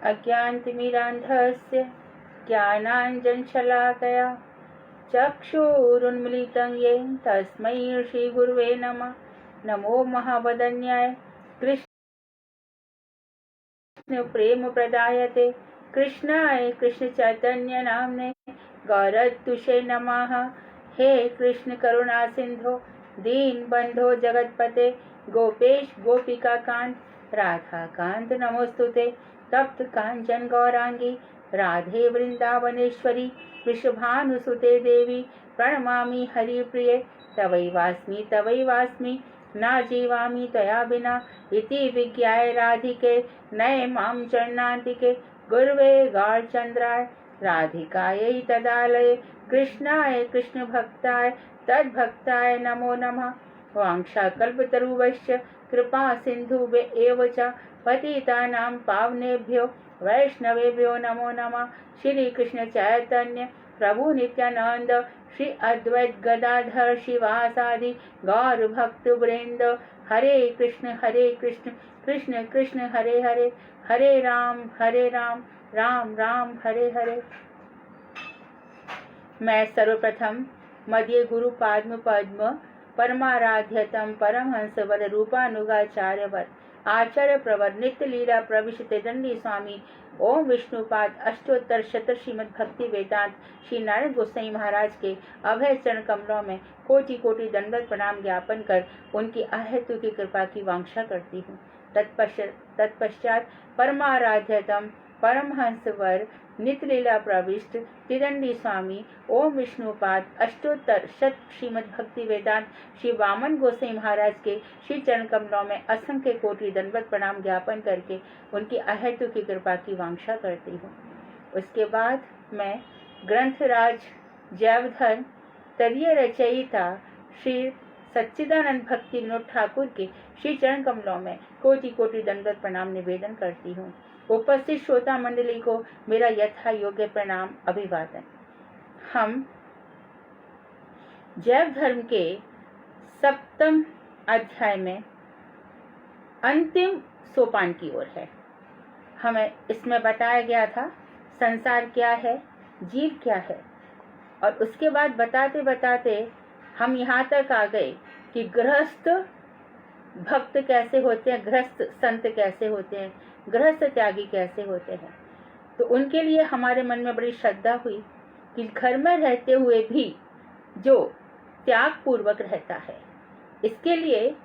अज्ञानतिमिरान्धस्य ज्ञानाञ्जनशलाकया चक्षुरुन्मीलितं येन तस्मै श्रीगुरुवे नमः। नमो महावदन्याय कृष्ण प्रेम प्रदायते कृष्णाय कृष्ण चैतन्य नामने गौरतुषे नमः। हे कृष्ण करुणा सिंधो दीन बंधो जगतपते गोपेश गोपिका कांत राधा कांत नमोस्तुते। तप्त कांचन गौरांगी राधे वृंदावनेश्वरी वृषभानुसुते देवी प्रणमामि हरिप्रिये। तवैवास्मि न जीवामि त्वया विना इति विज्ञाय राधिके नये मां चरणान्तिके। गुरुवे गौरचन्द्राय राधिकायै तदालये कृष्णाय कृष्ण भक्ताय तद्भक्ताय नमो नमः। वाञ्छाकल्पतरुभ्यश्च कृपा सिन्धुभ्य एव च पतितानां पावनेभ्यो वैष्णवेभ्यो नमो नमः। श्री कृष्ण चैतन्य प्रभु नित्यानंद श्री अद्वैत गदाधर शिवासादि गौर भक्त वृंद हरे कृष्ण कृष्ण कृष्ण हरे हरे हरे राम राम राम हरे हरे। मैं सर्वप्रथम मध्य गुरु पद्म परमाराध्यतम परमहंसवर रूपानुगाचार्यवर आचार्य प्रवर नित्य लीला प्रविष्ट दंडी स्वामी ओम विष्णुपाद अष्टोत्तर शत श्रीमद भक्ति वेदांत श्री नारायण गोसाई महाराज के अभय चरण कमलों में कोटि कोटि दंडवत प्रणाम ज्ञापन कर उनकी अहेतु की कृपा की वांछा करती हूँ। तत्पश्चात परमाराध्यतम परमहंसवर नित्य लीला प्रविष्ट तिदंडी स्वामी ओम विष्णुपाद अष्टोत्तर शत श्रीमद भक्ति वेदांत श्री वामन गोसाई महाराज के श्री चरण कमलों में असंख्य कोटि दंडवत प्रणाम ज्ञापन करके उनकी अहेतु की कृपा की वांछा करती हूँ। उसके बाद मैं ग्रंथराज जैवधन तदीय रचयिता श्री सच्चिदानंद भक्ति विनोद ठाकुर के श्री चरण कमलों में कोटि कोटि दंडवत प्रणाम निवेदन करती हूँ। उपस्थित श्रोता मंडली को मेरा यथा योग्य प्रणाम अभिवादन। हम जैव धर्म के 7वें अध्याय में अंतिम सोपान की ओर है। हमें इसमें बताया गया था संसार क्या है, जीव क्या है, और उसके बाद बताते बताते हम यहाँ तक आ गए कि गृहस्थ भक्त कैसे होते हैं, गृहस्थ संत कैसे होते हैं, गृहस्थ त्यागी कैसे होते हैं। तो उनके लिए हमारे मन में बड़ी श्रद्धा हुई कि घर में रहते हुए भी जो त्याग पूर्वक रहता है, इसके लिए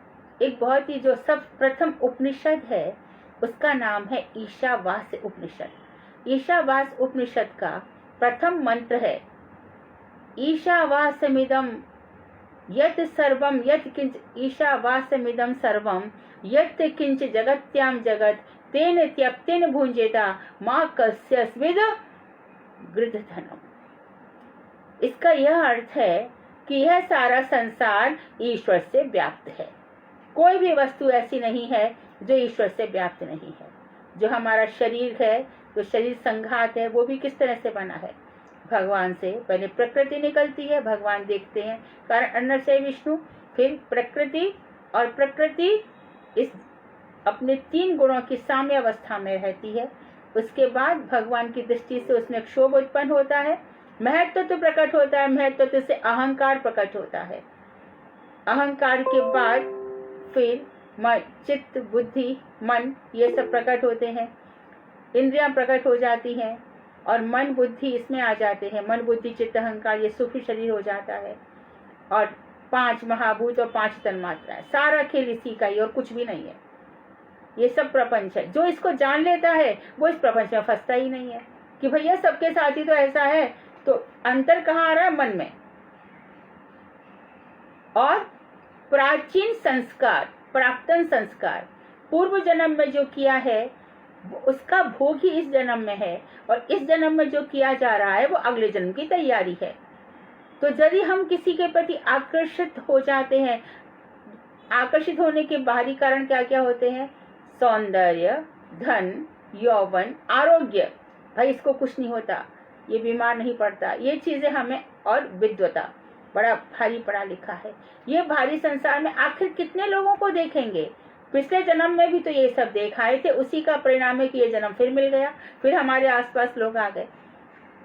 एक बहुत ही जो सब प्रथम उपनिषद है उसका नाम है ईशावास्य उपनिषद। ईशावास्य उपनिषद का प्रथम मंत्र है ईशावास्यमिदं यत् सर्वं यत् किंच ईशावास्यमिदं सर्वं यत् किंच जगत्यां जगत् तेन त्यक्तेन भुंजेता मां कस्यस्विद गृद्धधनम्। इसका यह अर्थ है कि यह सारा संसार ईश्वर से व्याप्त है। कोई भी वस्तु ऐसी नहीं है जो ईश्वर से व्याप्त नहीं है। जो हमारा शरीर है, जो शरीर संघात है, वो भी किस तरह से बना है? भगवान से पहले प्रकृति निकलती है, भगवान देखते हैं कारण अन्न से विष्णु, फिर प्रकृति, और प्रकृति इस अपने 3 गुणों की साम्य अवस्था में रहती है। उसके बाद भगवान की दृष्टि से उसमें क्षोभ उत्पन्न होता है, महत्व तो प्रकट होता है, महत्व से अहंकार प्रकट होता है। अहंकार के बाद फिर चित्त, बुद्धि, मन, ये सब प्रकट होते हैं, इंद्रियां प्रकट हो जाती हैं और मन बुद्धि इसमें आ जाते हैं। मन बुद्धि चित्त अहंकार ये सूक्ष्म शरीर हो जाता है, और 5 महाभूत और 5 तन्मात्राएं, सारा खेल इसी का ही और कुछ भी नहीं है। ये सब प्रपंच है। जो इसको जान लेता है वो इस प्रपंच में फंसता ही नहीं है कि भैया सबके साथ ही तो ऐसा है। तो अंतर कहाँ आ रहा है? मन में। और प्राचीन संस्कार, प्राक्तन संस्कार, पूर्व जन्म में जो किया है उसका भोग ही इस जन्म में है, और इस जन्म में जो किया जा रहा है वो अगले जन्म की तैयारी है। तो यदि हम किसी के प्रति आकर्षित हो जाते हैं, आकर्षित होने के बाहरी कारण क्या क्या होते हैं? सौंदर्य, धन, यौवन, आरोग्य। भाई इसको कुछ नहीं होता, ये बीमार नहीं पड़ता, ये चीजें हमें, और विद्वता, बड़ा भारी पढ़ा लिखा है। ये भारी संसार में आखिर कितने लोगों को देखेंगे? पिछले जन्म में भी तो ये सब देखाए थे, उसी का परिणाम है कि ये जन्म फिर मिल गया, फिर हमारे आसपास लोग आ गए।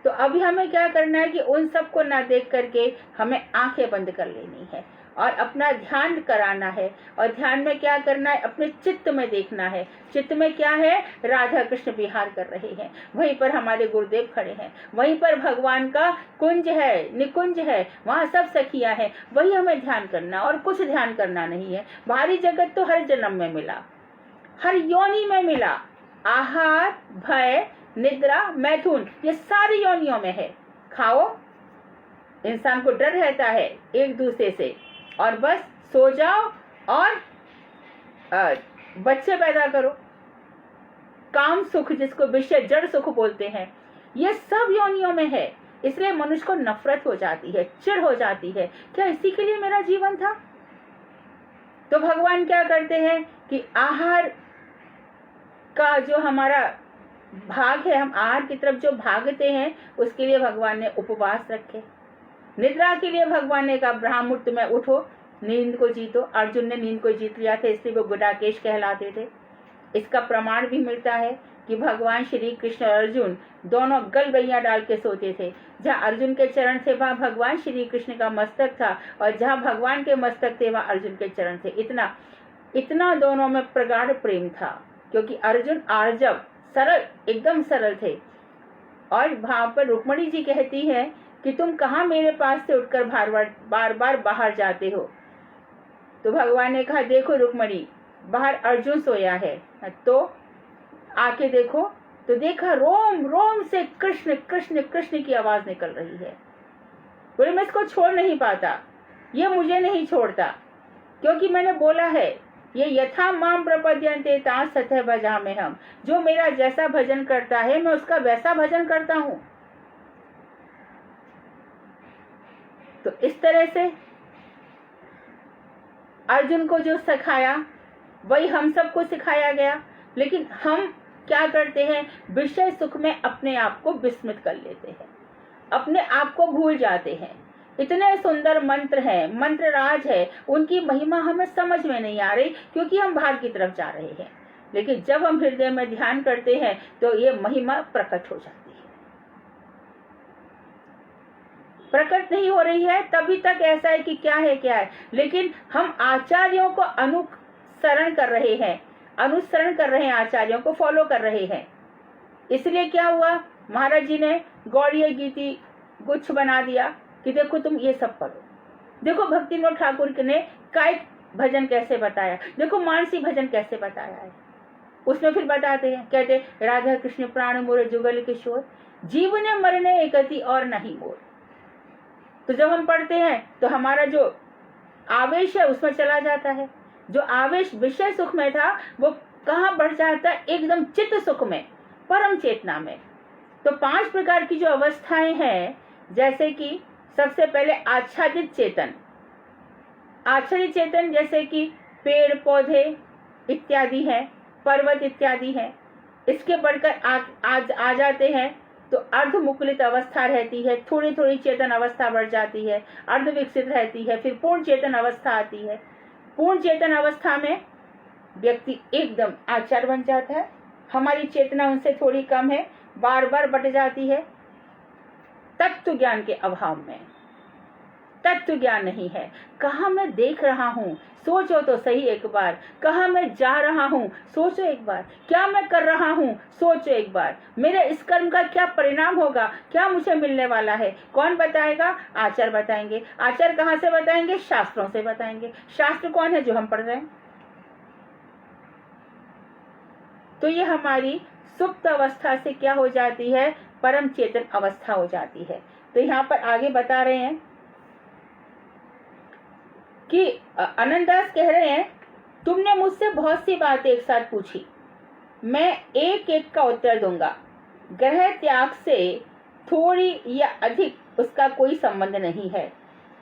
तो अभी हमें क्या करना है कि उन सबको ना देख करके हमें आंखें बंद कर लेनी है और अपना ध्यान कराना है। और ध्यान में क्या करना है, अपने चित्त में देखना है। चित्त में क्या है, राधा कृष्ण विहार कर रहे हैं, वहीं पर हमारे गुरुदेव खड़े हैं, वहीं पर भगवान का कुंज है, निकुंज है, वहाँ सब सखियां हैं, वही हमें ध्यान करना और कुछ ध्यान करना नहीं है। बाहरी जगत तो हर जन्म में मिला, हर योनि में मिला। आहार, भय, निद्रा, मैथुन, ये सारी योनियों में है। खाओ, इंसान को डर रहता है एक दूसरे से, और बस सो जाओ और बच्चे पैदा करो। काम सुख, जिसको विषय जड़ सुख बोलते हैं, ये सब योनियों में है। इसलिए मनुष्य को नफरत हो जाती है, चिढ़ हो जाती है, क्या इसी के लिए मेरा जीवन था? तो भगवान क्या करते हैं कि आहार का जो हमारा भाग है, हम आहार की तरफ जो भागते हैं, उसके लिए भगवान ने उपवास रखे। निद्रा के लिए भगवान ने कहा ब्रह्ममुहूर्त में उठो, नींद को जीतो। अर्जुन ने नींद को जीत लिया था, इसलिए वो गुडाकेश कहलाते थे। इसका प्रमाण भी मिलता है कि भगवान श्री कृष्ण और अर्जुन दोनों गलगलियां डाल के सोते थे। जहाँ अर्जुन के चरण थे वहाँ भगवान श्री कृष्ण का मस्तक था, और जहाँ भगवान के मस्तक थे वहाँ अर्जुन के चरण थे। इतना दोनों में प्रगाढ़ प्रेम था, क्योंकि अर्जुन आर्जव, सरल, एकदम सरल थे। और वहां पर रुक्मणी जी कहती है कि तुम कहाँ मेरे पास से उठकर बार बार बाहर जाते हो। तो भगवान ने कहा देखो रुक्मणी, बाहर अर्जुन सोया है, तो आके देखो। तो देखा रोम रोम से कृष्ण कृष्ण कृष्ण की आवाज निकल रही है। बोले मैं इसको छोड़ नहीं पाता, ये मुझे नहीं छोड़ता, क्योंकि मैंने बोला है ये यथा माम प्रपद्यन्ते ता सतः भजामि हम। जो मेरा जैसा भजन करता है मैं उसका वैसा भजन करता हूँ। तो इस तरह से अर्जुन को जो सिखाया वही हम सबको सिखाया गया। लेकिन हम क्या करते हैं, विषय सुख में अपने आप को विस्मृत कर लेते हैं, अपने आप को भूल जाते हैं। इतने सुंदर मंत्र हैं, मंत्र राज है, उनकी महिमा हमें समझ में नहीं आ रही, क्योंकि हम बाहर की तरफ जा रहे हैं। लेकिन जब हम हृदय में ध्यान करते हैं तो ये महिमा प्रकट हो जाती है। प्रकट नहीं हो रही है तभी तक ऐसा है कि क्या है क्या है, लेकिन हम आचार्यों को अनुसरण कर रहे हैं, आचार्यों को फॉलो कर रहे हैं। इसलिए क्या हुआ, महाराज जी ने गौड़ीय गीति गुच्छ बना दिया कि देखो तुम ये सब पढ़ो। देखो भक्ति विनोद ठाकुर ने कायिक भजन कैसे बताया, देखो मानसी भजन कैसे बताया है। उसमें फिर बताते हैं, कहते राधा कृष्ण प्राण मोर जुगल किशोर, जीवने मरने एक गति और नहीं मोर। तो जब हम पढ़ते हैं तो हमारा जो आवेश है उसमें चला जाता है। जो आवेश विषय सुख में था वो कहाँ बढ़ जाता है, एकदम चित्त सुख में, परम चेतना में। तो 5 प्रकार की जो अवस्थाएं हैं, जैसे कि सबसे पहले आच्छादित चेतन। आच्छादित चेतन जैसे कि पेड़ पौधे इत्यादि हैं, पर्वत इत्यादि हैं। इसके बढ़कर आ जाते हैं तो अर्ध मुकुलित अवस्था रहती है, थोड़ी थोड़ी चेतन अवस्था बढ़ जाती है, अर्ध विकसित रहती है, फिर पूर्ण चेतन अवस्था आती है। पूर्ण चेतन अवस्था में व्यक्ति एकदम आचार बन जाता है। हमारी चेतना उनसे थोड़ी कम है, बार बार बट जाती है। तत्व ज्ञान के अभाव में, तत्व ज्ञान नहीं है। कहाँ मैं देख रहा हूँ, सोचो तो सही एक बार। कहाँ मैं जा रहा हूँ, सोचो एक बार। क्या मैं कर रहा हूँ, सोचो एक बार। मेरे इस कर्म का क्या परिणाम होगा, क्या मुझे मिलने वाला है, कौन बताएगा? आचार्य बताएंगे। आचार्य कहाँ से बताएंगे? शास्त्रों से बताएंगे। शास्त्र कौन है? जो हम पढ़ रहे हैं। तो ये हमारी सुप्त अवस्था से क्या हो जाती है, परम चेतन अवस्था हो जाती है। तो यहाँ पर आगे बता रहे हैं कि आनंददास कह रहे हैं, तुमने मुझसे बहुत सी बातें एक साथ पूछी, मैं एक एक का उत्तर दूंगा। ग्रह त्याग से थोड़ी या अधिक उसका कोई संबंध नहीं है।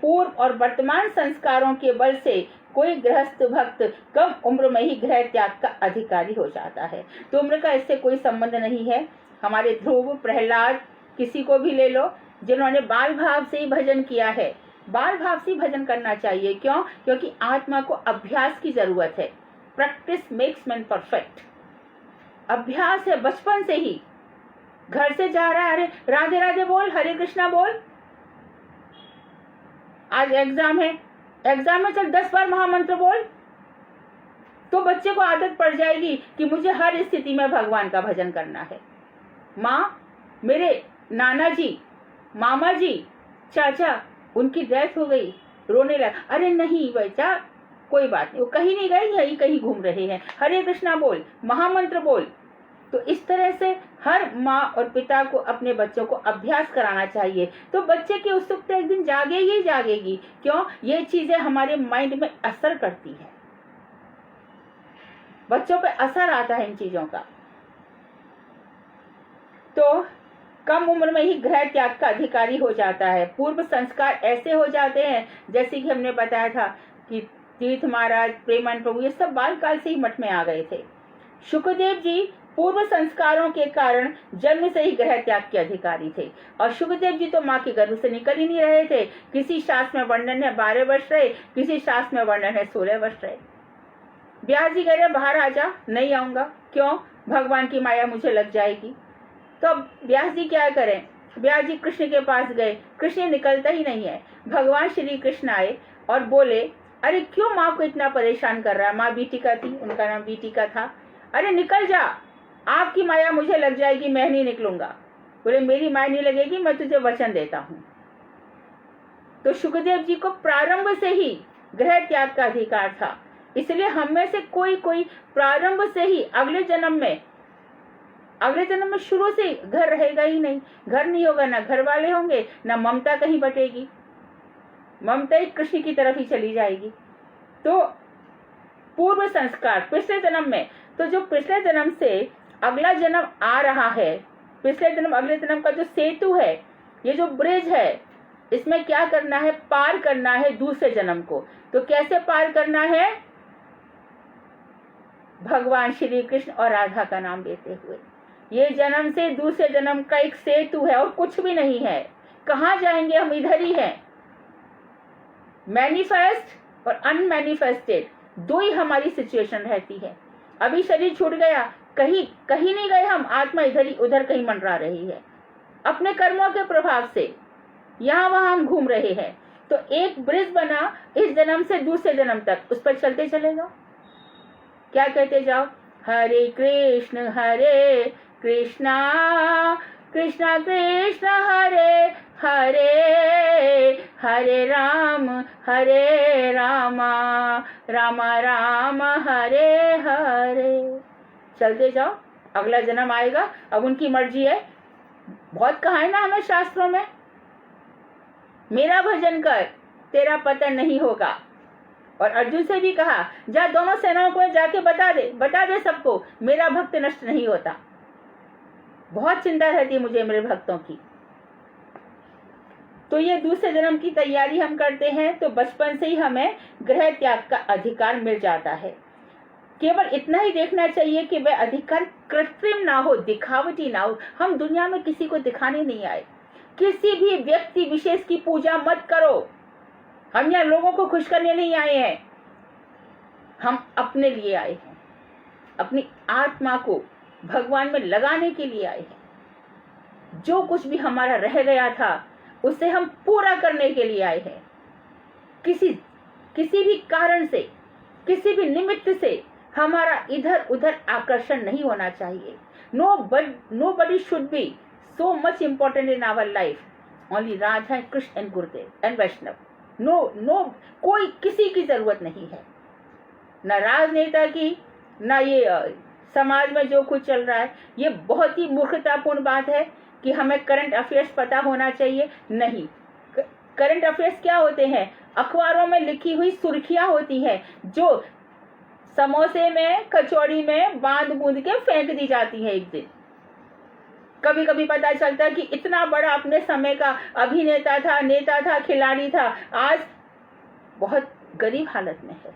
पूर्व और वर्तमान संस्कारों के बल से कोई गृहस्थ भक्त कम उम्र में ही ग्रह त्याग का अधिकारी हो जाता है। तो उम्र का इससे कोई संबंध नहीं है। हमारे ध्रुव, प्रहलाद, किसी को भी ले लो, जिन्होंने बाल भाव से ही भजन किया है। बाल भाव से भजन करना चाहिए। क्यों? क्योंकि आत्मा को अभ्यास की जरूरत है। Practice makes man perfect. अभ्यास है बचपन से ही। घर से जा रहा है, अरे राधे राधे बोल, हरे कृष्णा बोल। आज एग्जाम है, एग्जाम में चल 10 बार महामंत्र बोल, तो बच्चे को आदत पड़ जाएगी कि मुझे हर स्थिति में भगवान का भजन करना है। माँ, मेरे नाना जी, मामा जी, चाचा, उनकी डेथ हो गई, रोने लगा। अरे नहीं बेटा, कोई बात नहीं, वो कहीं नहीं गए, यही कहीं घूम रहे हैं, हरे कृष्णा बोल, महामंत्र बोल। तो इस तरह से हर माँ और पिता को अपने बच्चों को अभ्यास कराना चाहिए, तो बच्चे की उत्सुकता एक दिन जागेगी ही जागेगी। क्यों? ये चीजें हमारे माइंड में असर करती है, बच्चों पे असर आता है इन चीजों का। तो कम उम्र में ही गृह त्याग का अधिकारी हो जाता है। पूर्व संस्कार ऐसे हो जाते हैं, जैसे कि हमने बताया था कि तीर्थ महाराज, प्रेमानंद प्रभु, ये सब बाल काल से ही मठ में आ गए थे। शुकदेव जी पूर्व संस्कारों के कारण जन्म से ही गृह त्याग के अधिकारी थे, और शुकदेव जी तो माँ के गर्भ से निकल ही नहीं रहे थे। किसी शास्त्र में वर्णन है 12 वर्ष रहे, किसी शास्त्र में वर्णन है 16 वर्ष रहे। व्यास जी कह रहे बाहर आ जा, नहीं आऊंगा, क्यों? भगवान की माया मुझे लग जाएगी। तो अब व्यास जी क्या करें? व्यास जी कृष्ण के पास गए, कृष्ण निकलता ही नहीं है। भगवान श्री कृष्ण आए और बोले, अरे क्यों माँ को इतना परेशान कर रहा है? माँ बीटिका थी, उनका नाम बीटिका था। अरे निकल जा, आपकी माया मुझे लग जाएगी, मैं नहीं निकलूंगा। बोले मेरी माया नहीं लगेगी, मैं तुझे वचन देता हूँ। तो शुकदेव जी को प्रारंभ से ही गृह त्याग का अधिकार था, इसलिए हम में से कोई कोई प्रारंभ से ही अगले जन्म में शुरू से घर रहेगा ही नहीं। घर नहीं होगा, ना घर वाले होंगे, ना ममता कहीं बटेगी, ममता ही कृष्ण की तरफ ही चली जाएगी। तो पूर्व संस्कार पिछले जन्म में, तो जो पिछले जन्म से अगला जन्म आ रहा है, पिछले जन्म अगले जन्म का जो सेतु है, ये जो ब्रिज है, इसमें क्या करना है? पार करना है दूसरे जन्म को। तो कैसे पार करना है? भगवान श्री कृष्ण और राधा का नाम लेते हुए। ये जन्म से दूसरे जन्म का एक सेतु है और कुछ भी नहीं है। कहाँ जाएंगे हम? इधर ही है। मैनिफेस्ट और अनमैनिफेस्टेड दो ही हमारी सिचुएशन रहती है। अभी शरीर छूट गया, कहीं नहीं गए हम, आत्मा इधर ही उधर कहीं मंडरा रही है अपने कर्मों के प्रभाव से, यहाँ वहां हम घूम रहे हैं। तो एक ब्रिज बना इस जन्म से दूसरे जन्म तक, उस पर चलते चले जाओ। क्या कहते जाओ? हरे कृष्ण कृष्णा कृष्णा हरे हरे, हरे राम राम राम हरे हरे। चलते जाओ, अगला जन्म आएगा, अब उनकी मर्जी है। बहुत कहा है ना हमें शास्त्रों में, मेरा भजन कर, तेरा पतन नहीं होगा। और अर्जुन से भी कहा, जा दोनों सेनाओं को जाके बता दे सबको, मेरा भक्त नष्ट नहीं होता। बहुत चिंता रहती है मुझे मेरे भक्तों की। तो ये दूसरे जन्म की तैयारी हम करते हैं, तो बचपन से ही हमें गृह त्याग का अधिकार मिल जाता है। केवल इतना ही देखना चाहिए कि वह अधिकार कृत्रिम ना हो, दिखावटी ना हो। हम दुनिया में किसी को दिखाने नहीं आए, किसी भी व्यक्ति विशेष की पूजा मत करो। हम यहाँ लोगों को खुश करने नहीं आए हैं, हम अपने लिए आए हैं, अपनी आत्मा को भगवान में लगाने के लिए आए हैं। जो कुछ भी हमारा रह गया था उसे हम पूरा करने के लिए आए हैं। किसी भी कारण से, किसी भी निमित्त से हमारा इधर उधर आकर्षण नहीं होना चाहिए। Nobody should be so much important in our life. Only Radha and Krishna and Gurudev and Vaishnav. No, कोई किसी की जरूरत नहीं है, न राजनेता की, न ये समाज में जो कुछ चल रहा है। ये बहुत ही मूर्खतापूर्ण बात है कि हमें करंट अफेयर्स पता होना चाहिए। नहीं, करंट अफेयर्स क्या होते हैं? अखबारों में लिखी हुई सुर्खियां होती हैं, जो समोसे में, कचौड़ी में बांध बूंद के फेंक दी जाती है एक दिन। कभी कभी पता चलता है कि इतना बड़ा अपने समय का अभिनेता था, नेता था, खिलाड़ी था, आज बहुत गरीब हालत में है।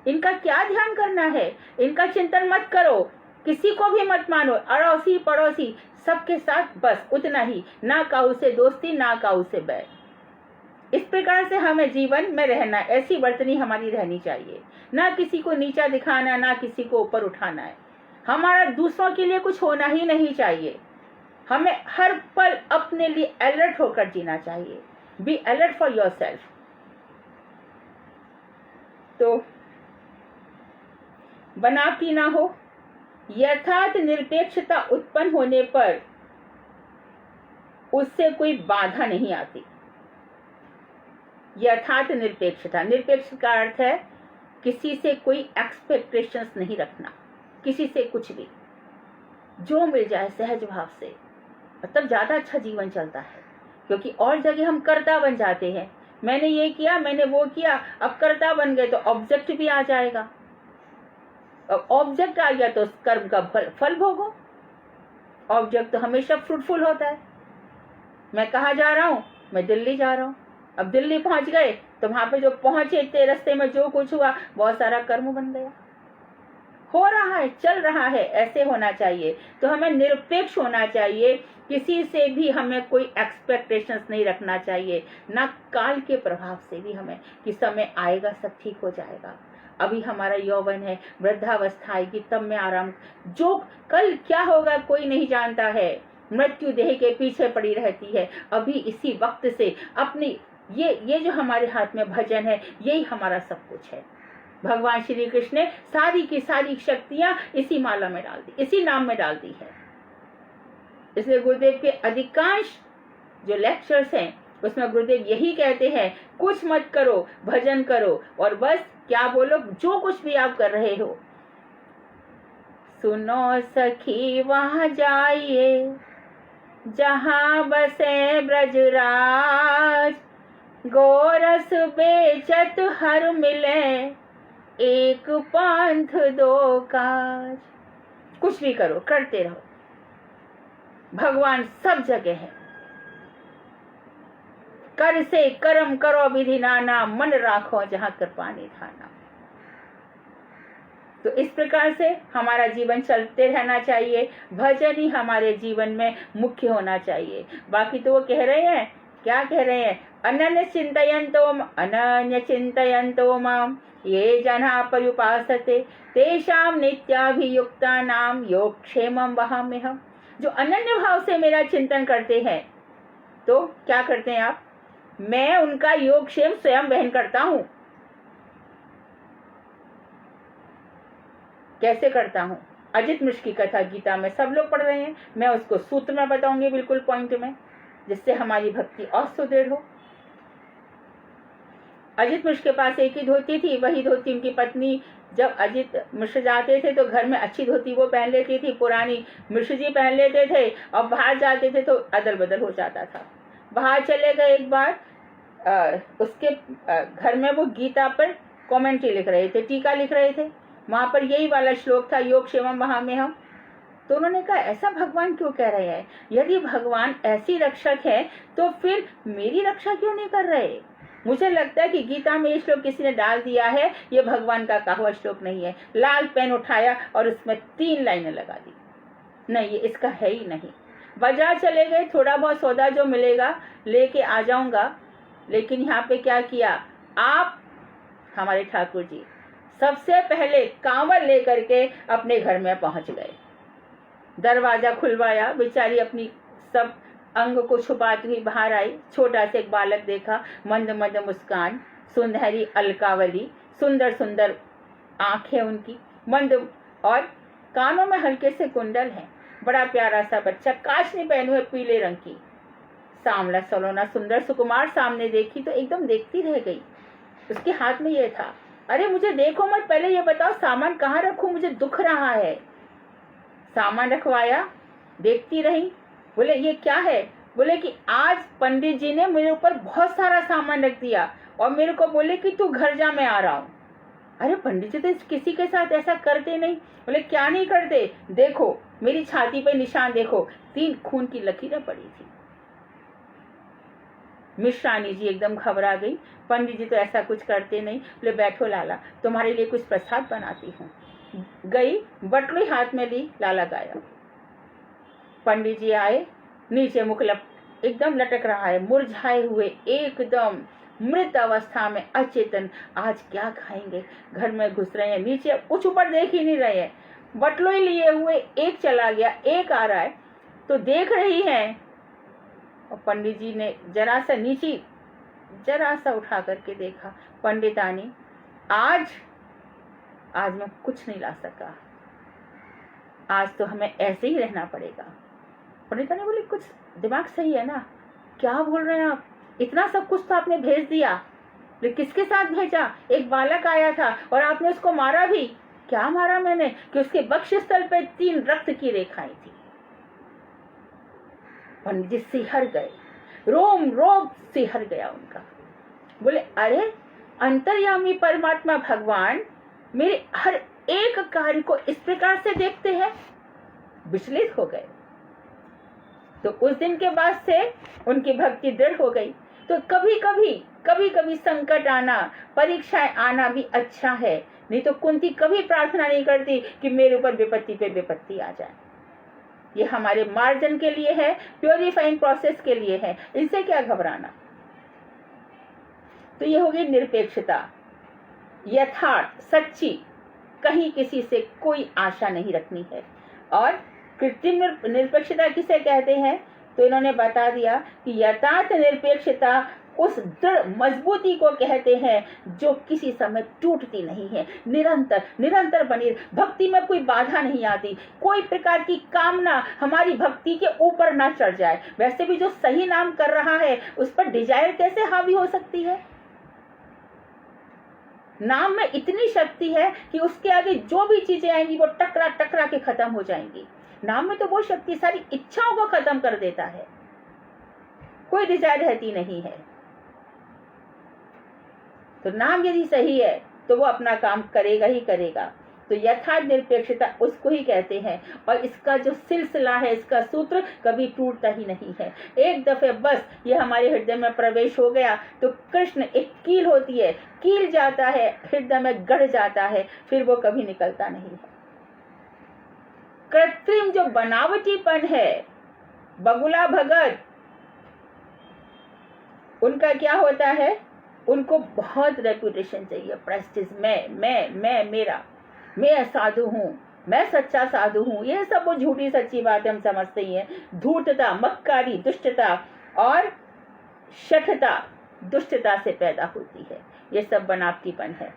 इनका क्या ध्यान करना है? इनका चिंतन मत करो, किसी को भी मत मानो, अड़ोसी पड़ोसी सबके साथ बस उतना ही, ना काऊ से दोस्ती, ना काऊ से बैर। इस प्रकार से हमें जीवन में रहना, ऐसी वर्तनी हमारी रहनी चाहिए। ना किसी को नीचा दिखाना, ना किसी को ऊपर उठाना है। हमारा दूसरों के लिए कुछ होना ही नहीं चाहिए। हमें हर पल अपने लिए अलर्ट होकर जीना चाहिए। Be alert for your self. तो बनावटी ना हो। यथार्थ निरपेक्षता उत्पन्न होने पर उससे कोई बाधा नहीं आती। यथार्थ निरपेक्षता, निरपेक्ष का अर्थ है किसी से कोई एक्सपेक्टेशंस नहीं रखना, किसी से कुछ भी, जो मिल जाए सहज भाव से, मतलब ज्यादा अच्छा जीवन चलता है। क्योंकि और जगह हम कर्ता बन जाते हैं, मैंने ये किया, मैंने वो किया, अब कर्ता बन गए तो ऑब्जेक्ट भी आ जाएगा। अब ऑब्जेक्ट आ गया तो कर्म का फल भोगो। ऑब्जेक्ट तो हमेशा फ्रूटफुल होता है। मैं कहाँ जा रहा हूँ? मैं दिल्ली जा रहा हूँ। अब दिल्ली पहुंच गए तो वहां पे जो पहुंचे थे, रास्ते में जो कुछ हुआ, बहुत सारा कर्म बन गया। हो रहा है, चल रहा है, ऐसे होना चाहिए। तो हमें निरपेक्ष होना चाहिए, किसी से भी हमें कोई एक्सपेक्टेशंस नहीं रखना चाहिए, ना काल के प्रभाव से भी हमें कि समय आएगा सब ठीक हो जाएगा। अभी हमारा यौवन है, वृद्धावस्था आएगी तब मैं आराम, जो कल क्या होगा कोई नहीं जानता है। मृत्यु देह के पीछे पड़ी रहती है। अभी इसी वक्त से अपनी ये जो हमारे हाथ में भजन है, यही हमारा सब कुछ है। भगवान श्री कृष्ण ने सारी की सारी शक्तियां इसी माला में डाल दी, इसी नाम में डाल दी है। इसलिए गुरुदेव के अधिकांश जो लेक्चर्स हैं उसमें गुरुदेव यही कहते हैं, कुछ मत करो, भजन करो और बस क्या बोलो, जो कुछ भी आप कर रहे हो, सुनो सखी वहां जाइए जहां बसे ब्रजराज, गोरस बेचत हर मिले, एक पंथ दो काज। कुछ भी करो, करते रहो, भगवान सब जगह है। कर से कर्म करो विधि नाना, मन राखो जहां कृपा निधाना। तो इस प्रकार से हमारा जीवन चलते रहना चाहिए। भजन ही हमारे जीवन में मुख्य होना चाहिए। बाकी तो वो कह रहे हैं, क्या कह रहे हैं? अनन्य चिंतयन्तो माम ये जना पर्युपासते तेषां नित्याभियुक्तानां योगक्षेमं वहाम्यहम्। जो अनन्य भाव से मेरा चिंतन करते हैं, तो क्या करते हैं आप? मैं उनका योगक्षेम स्वयं वहन करता हूं। कैसे करता हूं? अजित मिश्र की कथा गीता में सब लोग पढ़ रहे हैं, मैं उसको सूत्र में बताऊंगी बिल्कुल पॉइंट में, जिससे हमारी भक्ति और सुदृढ़ हो। अजित मिश्र के पास एक ही धोती थी, वही धोती उनकी पत्नी, जब अजित मिश्र जाते थे तो घर में अच्छी धोती वो पहन लेती थी, पुरानी मिश्र जी पहन लेते थे, और बाहर जाते थे तो अदल बदल हो जाता था। बाहर चले गए एक बार, उसके घर में वो गीता पर कमेंट्री लिख रहे थे, टीका लिख रहे थे, वहां पर यही वाला श्लोक था, योगक्षेमं वहाम्यहम्। तो उन्होंने कहा, ऐसा भगवान क्यों कह रहे हैं? यदि भगवान ऐसी रक्षक है तो फिर मेरी रक्षा क्यों नहीं कर रहे? मुझे लगता है कि गीता में ये श्लोक किसी ने डाल दिया है, ये भगवान का कहा हुआ श्लोक नहीं है। लाल पेन उठाया और उसमें 3 लाइनें लगा दी, नहीं ये इसका है ही नहीं। बाजार चले गए, थोड़ा बहुत सौदा जो मिलेगा लेके आ जाऊंगा, लेकिन यहाँ पे क्या किया आप, हमारे ठाकुर जी सबसे पहले कांवड़ लेकर के अपने घर में पहुंच गए। दरवाजा खुलवाया, बेचारी अपनी सब अंग को छुपाती हुई बाहर आई। छोटा सा एक बालक देखा, मंद मंद मुस्कान, सुनहरी अलकावली, सुंदर सुंदर आंखें उनकी मंद, और कानों में हल्के से कुंडल हैं। बड़ा प्यारा सा बच्चा, कांचनी पहने हुए पीले रंग की, सांवला सलोना सुंदर सुकुमार सामने देखी तो एकदम देखती रह गई। उसके हाथ में ये था। अरे मुझे देखो मत, पहले ये बताओ सामान कहाँ रखूं, मुझे दुख रहा है। सामान रखवाया, देखती रही। बोले ये क्या है? बोले कि आज पंडित जी ने मेरे ऊपर बहुत सारा सामान रख दिया और मेरे को बोले कि तू घर जा, मैं आ रहा हूँ। अरे पंडित जी तो किसी के साथ ऐसा करते नहीं। बोले क्या नहीं करते? देखो मेरी छाती पे निशान देखो, 3 खून की लकीरें पड़ी थी। मिश्रानी जी एकदम घबरा गई, पंडित जी तो ऐसा कुछ करते नहीं। बोले बैठो लाला, तुम्हारे लिए कुछ प्रसाद बनाती हूँ। गई, बटुई हाथ में ली, लाला गाया। पंडित जी आए, नीचे मुख एकदम लटक रहा है, मुरझाए हुए एकदम, मृत अवस्था में अचेतन, आज क्या खाएंगे, घर में घुस रहे हैं, नीचे कुछ ऊपर देख ही नहीं रहे हैं, बटलोई लिए हुए, एक चला गया, एक आ रहा है तो देख रही हैं। और पंडित जी ने जरा सा नीचे जरा सा उठा करके देखा, पंडितानी आज मैं कुछ नहीं ला सका, आज तो हमें ऐसे ही रहना पड़ेगा। पंडितानी बोली कुछ दिमाग सही है ना, क्या बोल रहे हैं आप, इतना सब कुछ तो आपने भेज दिया, लेकिन किसके साथ भेजा, एक बालक आया था और आपने उसको मारा भी। क्या मारा मैंने कि उसके वक्षस्थल पे 3 रक्त की रेखाएं थी। पंडित जी सिहर गए, रोम रोम सिहर गया उनका। बोले अरे अंतर्यामी परमात्मा भगवान मेरे हर एक कार्य को इस प्रकार से देखते हैं। विचलित हो गए। तो उस दिन के बाद से उनकी भक्ति दृढ़ हो गई। तो कभी कभी संकट आना, परीक्षाएं आना भी अच्छा है। नहीं तो कुंती कभी प्रार्थना नहीं करती कि मेरे ऊपर विपत्ति पे विपत्ति आ जाए। ये हमारे मार्जन के लिए है, प्योरीफाइंग प्रोसेस के लिए है, इनसे क्या घबराना। तो ये होगी निरपेक्षता, यथार्थ, सच्ची, कहीं किसी से कोई आशा नहीं रखनी है। और कृत्रिम निरपेक्षता किसे कहते हैं, तो इन्होंने बता दिया कि यथार्थ निरपेक्षता उस दृढ़ मजबूती को कहते हैं जो किसी समय टूटती नहीं है, निरंतर बनी। भक्ति में कोई बाधा नहीं आती, कोई प्रकार की कामना हमारी भक्ति के ऊपर ना चढ़ जाए। वैसे भी जो सही नाम कर रहा है उस पर डिजायर कैसे हावी हो सकती है। नाम में इतनी शक्ति है कि उसके आगे जो भी चीजें आएंगी वो टकरा टकरा के खत्म हो जाएंगी। नाम में तो वो शक्ति सारी इच्छाओं को खत्म कर देता है, कोई डिजायर रहती नहीं है। तो नाम यदि सही है तो वो अपना काम करेगा ही करेगा। तो यथार्थ निरपेक्षता उसको ही कहते हैं। और इसका जो सिलसिला है, इसका सूत्र कभी टूटता ही नहीं है। एक दफे बस ये हमारे हृदय में प्रवेश हो गया तो कृष्ण एक कील होती है, कील जाता है, हृदय में गढ़ जाता है, फिर वो कभी निकलता नहीं है। कृत्रिम जो बनावटीपन है, बगुला भगत, उनका क्या होता है, उनको बहुत रेपुटेशन चाहिए, प्रेस्टीज, मैं मेरा, मैं साधु हूँ, मैं सच्चा साधु हूँ। ये सब वो झूठी सच्ची बात हम समझते ही हैं। धूर्तता, मक्कारी, दुष्टता और शठता दुष्टता से पैदा होती है। ये सब बनावटीपन है।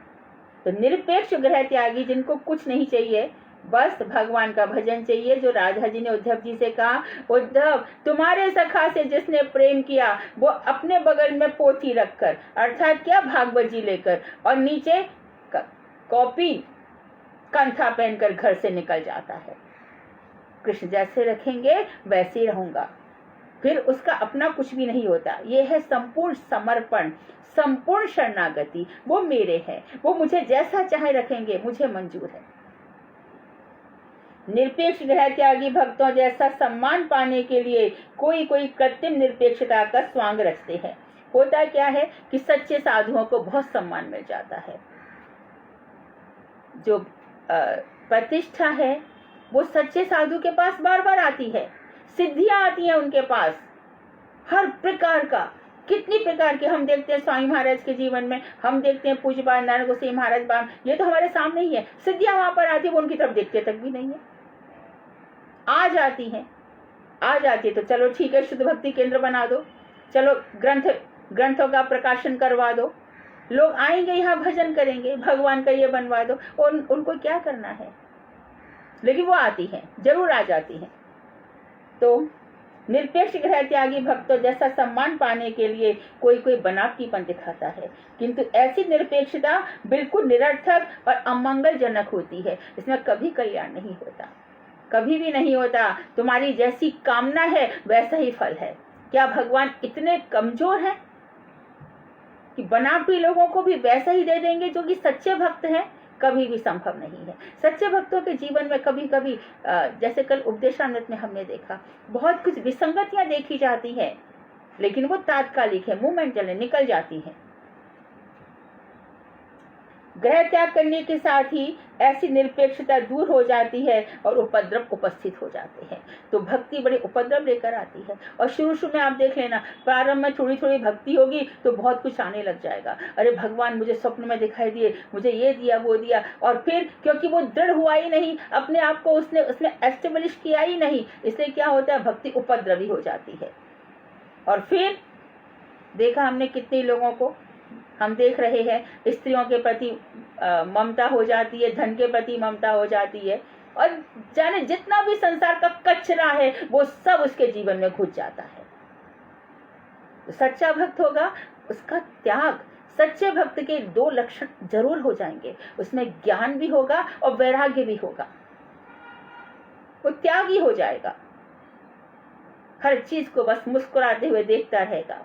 तो निरपेक्ष ग्रह त्यागी जिनको कुछ नहीं चाहिए, बस भगवान का भजन चाहिए। जो राधा जी ने उद्धव जी से कहा, उद्धव तुम्हारे सखा से जिसने प्रेम किया वो अपने बगल में पोथी रखकर, अर्थात क्या, भागवत जी लेकर, और नीचे कॉपी कंथा पहनकर घर से निकल जाता है। कृष्ण जैसे रखेंगे वैसे ही रहूंगा, फिर उसका अपना कुछ भी नहीं होता। ये है संपूर्ण समर्पण, संपूर्ण शरणागति। वो मेरे हैं, वो मुझे जैसा चाहे रखेंगे, मुझे मंजूर है। निरपेक्ष ग्रह त्यागी भक्तों जैसा सम्मान पाने के लिए कोई कृत्रिम निरपेक्षता का स्वांग रचते हैं। होता क्या है कि सच्चे साधुओं को बहुत सम्मान मिल जाता है। जो प्रतिष्ठा है वो सच्चे साधु के पास बार बार आती है, सिद्धियां आती हैं उनके पास हर प्रकार का। कितनी प्रकार के हम देखते हैं स्वामी महाराज के जीवन में, हम देखते हैं पूज्य नारायण गोसाई महाराज बाम, ये तो हमारे सामने ही है। सिद्धियां वहां पर आती है, वो उनकी तरफ देखते तक भी नहीं है, आ जाती है तो चलो ठीक है, शुद्ध भक्ति केंद्र बना दो, चलो ग्रंथों का प्रकाशन करवा दो, लोग आएंगे यहाँ भजन करेंगे, भगवान का ये बनवा दो। और उनको क्या करना है, लेकिन वो आती हैं, जरूर आ जाती हैं। तो निरपेक्ष ग्रह त्यागी भक्तों जैसा सम्मान पाने के लिए कोई बनावटीपन दिखाता है, किंतु ऐसी निरपेक्षता बिल्कुल निरर्थक और अमंगलजनक होती है। इसमें कभी कल्याण नहीं होता, कभी भी नहीं होता। तुम्हारी जैसी कामना है वैसा ही फल है। क्या भगवान इतने कमजोर हैं कि बनावटी लोगों को भी वैसा ही दे देंगे जो कि सच्चे भक्त हैं? कभी भी संभव नहीं है। सच्चे भक्तों के जीवन में कभी कभी जैसे कल उपदेशामृत में हमने देखा, बहुत कुछ विसंगतियां देखी जाती हैं, लेकिन वो तात्कालिक है, मोमेंटल है, निकल जाती है। ग्रह त्याग करने के साथ ही ऐसी निरपेक्षता दूर हो जाती है और उपद्रव उपस्थित हो जाते हैं। तो भक्ति बड़े उपद्रव लेकर आती है। और शुरू में आप देख लेना, प्रारंभ में थोड़ी थोड़ी भक्ति होगी तो बहुत कुछ आने लग जाएगा। अरे भगवान मुझे स्वप्न में दिखाई दिए, मुझे ये दिया वो दिया, और फिर क्योंकि वो दृढ़ हुआ ही नहीं, अपने आप को उसने एस्टेब्लिश किया ही नहीं, इसलिए क्या होता है, भक्ति उपद्रवी हो जाती है। और फिर देखा हमने कितने लोगों को, हम देख रहे हैं स्त्रियों के प्रति ममता हो जाती है, धन के प्रति ममता हो जाती है, और जाने जितना भी संसार का कचरा है वो सब उसके जीवन में घुस जाता है। तो सच्चा भक्त होगा, उसका त्याग, सच्चे भक्त के 2 लक्षण जरूर हो जाएंगे, उसमें ज्ञान भी होगा और वैराग्य भी होगा। वो त्यागी हो जाएगा, हर चीज को बस मुस्कुराते हुए देखता रहेगा।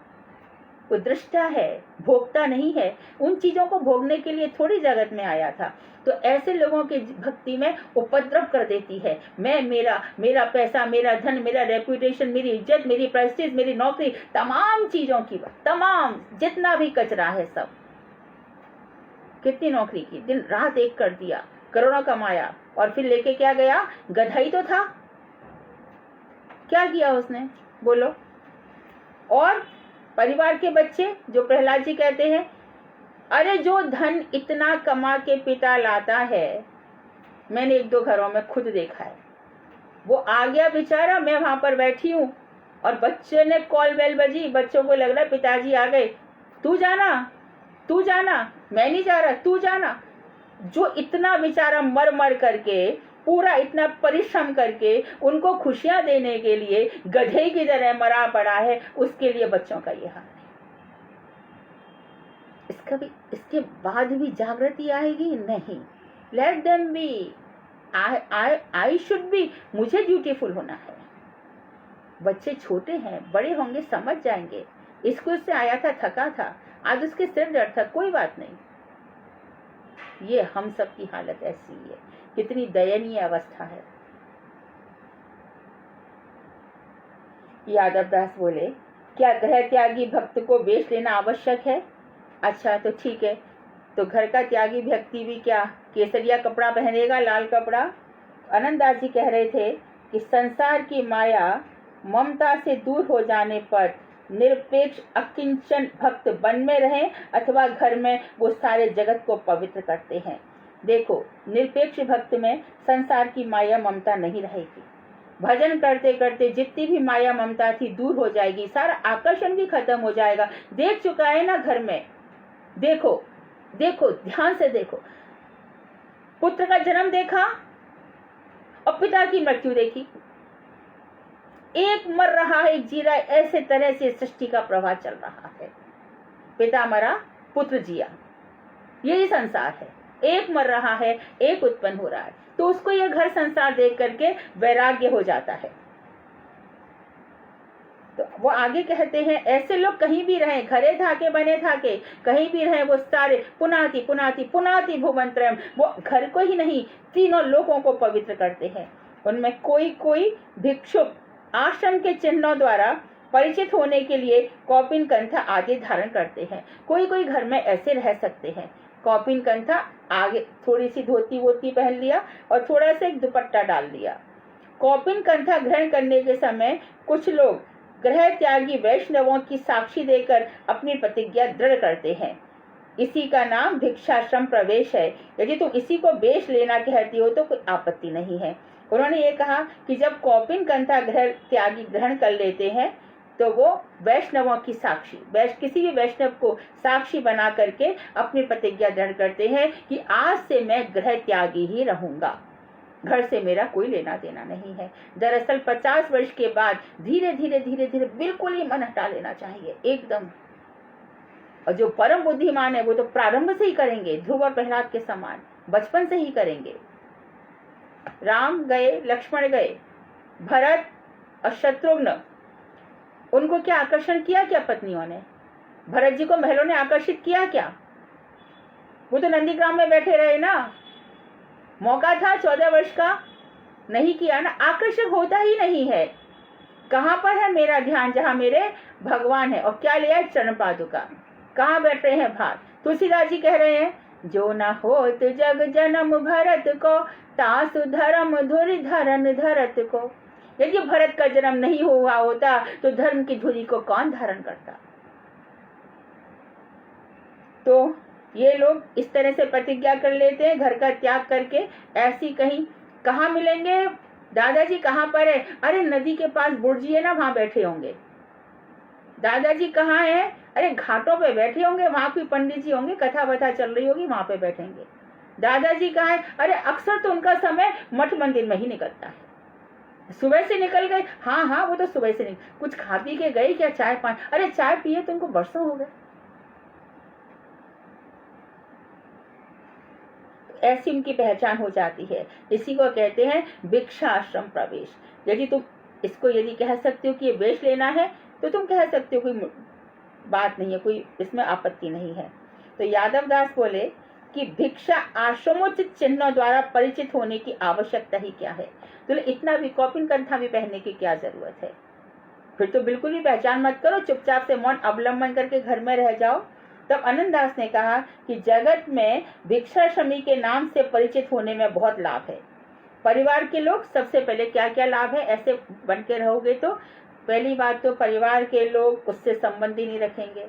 वो दृष्टा है, भोगता नहीं है। उन चीजों को भोगने के लिए थोड़ी जगत में आया था। तो ऐसे लोगों की भक्ति में उपद्रव कर देती है। मैं, मेरा पैसा, मेरा धन, मेरा रेपुटेशन, मेरी इज्जत, मेरी प्रेस्टीज, मेरी नौकरी, तमाम चीजों की, तमाम जितना भी कचरा है सब। कितनी नौकरी की, दिन रात एक कर दिया, करोड़ों कमाया, और फिर लेके क्या गया, गधाई तो था। क्या किया उसने, बोलो। और परिवार के बच्चे, जो प्रहलाद जी कहते हैं, अरे जो धन इतना कमा के पिता लाता है, मैंने 1-2 घरों में खुद देखा है, वो आ गया बेचारा, मैं वहां पर बैठी हूँ और बच्चे ने कॉल बेल बजी, बच्चों को लग रहा है पिताजी आ गए, तू जाना, मैं नहीं जा रहा, तू जाना। जो इतना बेचारा मर मर करके, पूरा इतना परिश्रम करके उनको खुशियां देने के लिए गधे की तरह मरा पड़ा है, उसके लिए बच्चों का ये हाल है। इसके बाद भी जागृति आएगी नहीं। Let them be, I should be, मुझे ड्यूटीफुल होना है। बच्चे छोटे हैं, बड़े होंगे, समझ जाएंगे। स्कूल से आया था, थका था, आज उसके सिर दर्द था, कोई बात नहीं। ये हम सब की हालत ऐसी है, कितनी दयनीय अवस्था है। यादव दास बोले, क्या ग्रह त्यागी भक्त को बेच लेना आवश्यक है? अच्छा तो ठीक है, तो घर का त्यागी व्यक्ति भी क्या केसरिया कपड़ा पहनेगा, लाल कपड़ा? आनंददास जी कह रहे थे कि संसार की माया ममता से दूर हो जाने पर निरपेक्ष अकिंचन भक्त वन में रहें अथवा घर में, वो सारे जगत को पवित्र करते हैं। देखो, निरपेक्ष भक्त में संसार की माया ममता नहीं रहेगी। भजन करते करते जितनी भी माया ममता थी दूर हो जाएगी, सारा आकर्षण भी खत्म हो जाएगा। देख चुका है ना घर में, देखो देखो, ध्यान से देखो, पुत्र का जन्म देखा और पिता की मृत्यु देखी, एक मर रहा है, एक जी रहा है, ऐसे तरह से सृष्टि का प्रवाह चल रहा है। पिता मरा, पुत्र जिया, यही संसार है। एक मर रहा है, एक उत्पन्न हो रहा है, तो उसको यह घर संसार देख करके वैराग्य हो जाता है। तो वो आगे कहते हैं, ऐसे लोग कहीं भी रहें, घरे थाके बने थाके, कहीं भी रहें, वो सारे पुनाति पुनाति पुनाति भुवनत्रयम, वो घर को ही नहीं, तीनों लोगों को पवित्र करते हैं। उनमें कोई कोई भिक्षुक आश्रम के चिन्हों द्वारा परिचित होने के लिए कौपिन कंथा आदि धारण करते हैं। कोई कोई घर में ऐसे रह सकते हैं, कौपिन कंथा, आगे थोड़ी सी धोती वोती पहन लिया और थोड़ा सा एक दुपट्टा डाल दिया। कौपिन कंथा ग्रहण करने के समय कुछ लोग ग्रह त्यागी वैष्णवों की साक्षी देकर अपनी प्रतिज्ञा दृढ़ करते हैं। इसी का नाम भिक्षाश्रम प्रवेश है। यदि तुम इसी को बेच लेना कहती हो तो कोई आपत्ति नहीं है। उन्होंने ये कहा कि जब कौपिन कंथा ग्रह त्यागी ग्रहण कर लेते हैं तो वो वैष्णवों की साक्षी, किसी भी वैष्णव को साक्षी बना करके अपनी प्रतिज्ञा दृढ़ करते हैं कि आज से मैं ग्रह त्यागी ही रहूंगा, घर से मेरा कोई लेना देना नहीं है। दरअसल 50 वर्ष के बाद धीरे धीरे धीरे धीरे बिल्कुल ही मन हटा लेना चाहिए एकदम। और जो परम बुद्धिमान है वो तो प्रारंभ से ही करेंगे, ध्रुव और प्रहलाद के समान बचपन से ही करेंगे। राम गए, लक्ष्मण गए, भरत और शत्रुघ्न, उनको क्या आकर्षण किया क्या पत्नियों ने? भरत जी को महलों ने आकर्षित किया क्या? वो तो नंदीग्राम में बैठे रहे ना, मौका था 14 वर्ष का, नहीं किया ना। आकर्षक होता ही नहीं है। कहाँ पर है मेरा ध्यान? जहाँ मेरे भगवान है। और क्या लिया? चरण पादुका। कहाँ बैठ रहे हैं? भात। तुलसीदास जी कह रहे हैं जो न होत जग जन्म भरत को, तासु धर्म धुरि धरन धरत को। यदि भरत का जन्म नहीं हुआ होता तो धर्म की धुरी को कौन धारण करता। तो ये लोग इस तरह से प्रतिज्ञा कर लेते हैं घर का त्याग करके। ऐसी कहीं कहाँ मिलेंगे? दादाजी कहाँ पर है? अरे नदी के पास बुर्जी है ना, वहां बैठे होंगे। दादाजी कहाँ है? अरे घाटों पे बैठे होंगे, वहां कोई पंडित जी होंगे, कथा वथा चल रही होगी, वहां पे बैठेंगे। दादाजी कहाँ है? अरे अक्सर तो उनका समय मठ मंदिर में ही निकलता है। सुबह से निकल गए? हाँ हाँ, वो तो सुबह से निकल, कुछ खा पी के गए क्या? चाय पानी? अरे चाय पिए तो उनको बरसों हो गए। ऐसी उनकी पहचान हो जाती है। इसी को कहते हैं भिक्षाश्रम प्रवेश। यदि तुम इसको यदि कह सकते हो कि ये वेश लेना है तो तुम कह सकते हो, कोई बात नहीं है, कोई इसमें आपत्ति नहीं है। तो यादव दास बोले कि भिक्षा आश्रमोचित चिन्हों द्वारा परिचित होने की आवश्यकता ही क्या है। तो इतना भी कौपिन कंठा भी पहनने की क्या जरूरत है? फिर तो बिल्कुल भी पहचान मत करो, चुपचाप से मौन अवलंबन करके घर में रह जाओ। तब आनंददास ने कहा कि जगत में भिक्षाश्रमी के नाम से परिचित होने में बहुत लाभ है। परिवार के लोग सबसे पहले क्या क्या लाभ है, ऐसे बन के रहोगे तो पहली बात तो परिवार के लोग उससे संबंध ही नहीं रखेंगे।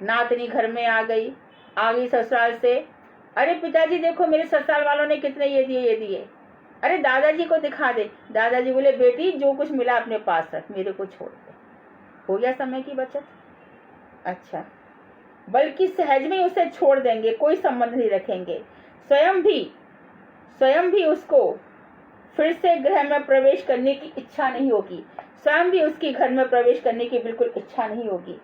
नातनी घर में आ गई ससुराल से, अरे पिताजी देखो मेरे ससुराल वालों ने कितने ये दिए, अरे दादाजी को दिखा दे। दादाजी बोले बेटी जो कुछ मिला अपने पास रख, मेरे को छोड़ दे। हो गया समय की बचत। अच्छा, बल्कि सहज में उसे छोड़ देंगे, कोई संबंध नहीं रखेंगे। स्वयं भी उसको फिर से गृह में प्रवेश करने की इच्छा नहीं होगी। स्वयं भी उसकी घर में प्रवेश करने की बिल्कुल इच्छा नहीं होगी।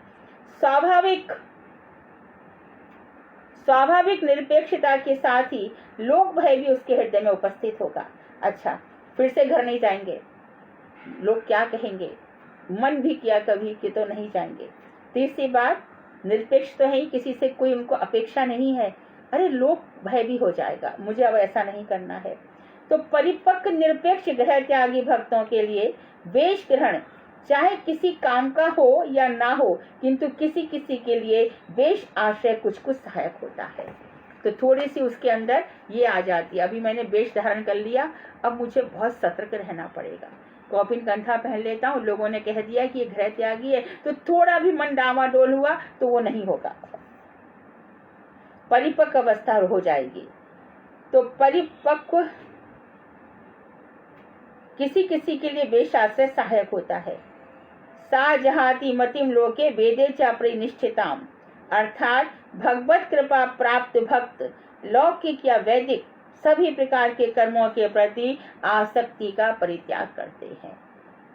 स्वाभाविक निरपेक्षता के साथ ही लोक भय भी उसके हृदय में उपस्थित होगा। अच्छा, फिर से घर नहीं जाएंगे, लोग क्या कहेंगे, मन भी किया कभी कि तो नहीं जाएंगे। तीसरी बात, निरपेक्ष तो है ही, किसी से कोई उनको अपेक्षा नहीं है। अरे लोक भय भी हो जाएगा, मुझे अब ऐसा नहीं करना है। तो परिपक्व निरपेक्ष गृह त्यागी भक्तों के लिए वेश ग्रहण चाहे किसी काम का हो या ना हो, किंतु किसी किसी के लिए वेश आश्रय कुछ कुछ सहायक होता है। तो थोड़ी सी उसके अंदर ये आ जाती है, अभी मैंने वेश धारण कर लिया, अब मुझे बहुत सतर्क रहना पड़ेगा। कौपिन कंठा पहन लेता हूँ, लोगों ने कह दिया कि ये गृह त्यागी है, तो थोड़ा भी मन डामाडोल हुआ तो वो नहीं होगा, परिपक्व अवस्था हो जाएगी। तो परिपक्व किसी किसी के लिए वेश आश्रय सहायक होता है। सा जहाति मतिम लोके वेदे च परिनिष्ठिताम, अर्थात भगवत कृपा प्राप्त भक्त लौकिक या वैदिक सभी प्रकार के कर्मों के प्रति आसक्ति का परित्याग करते हैं।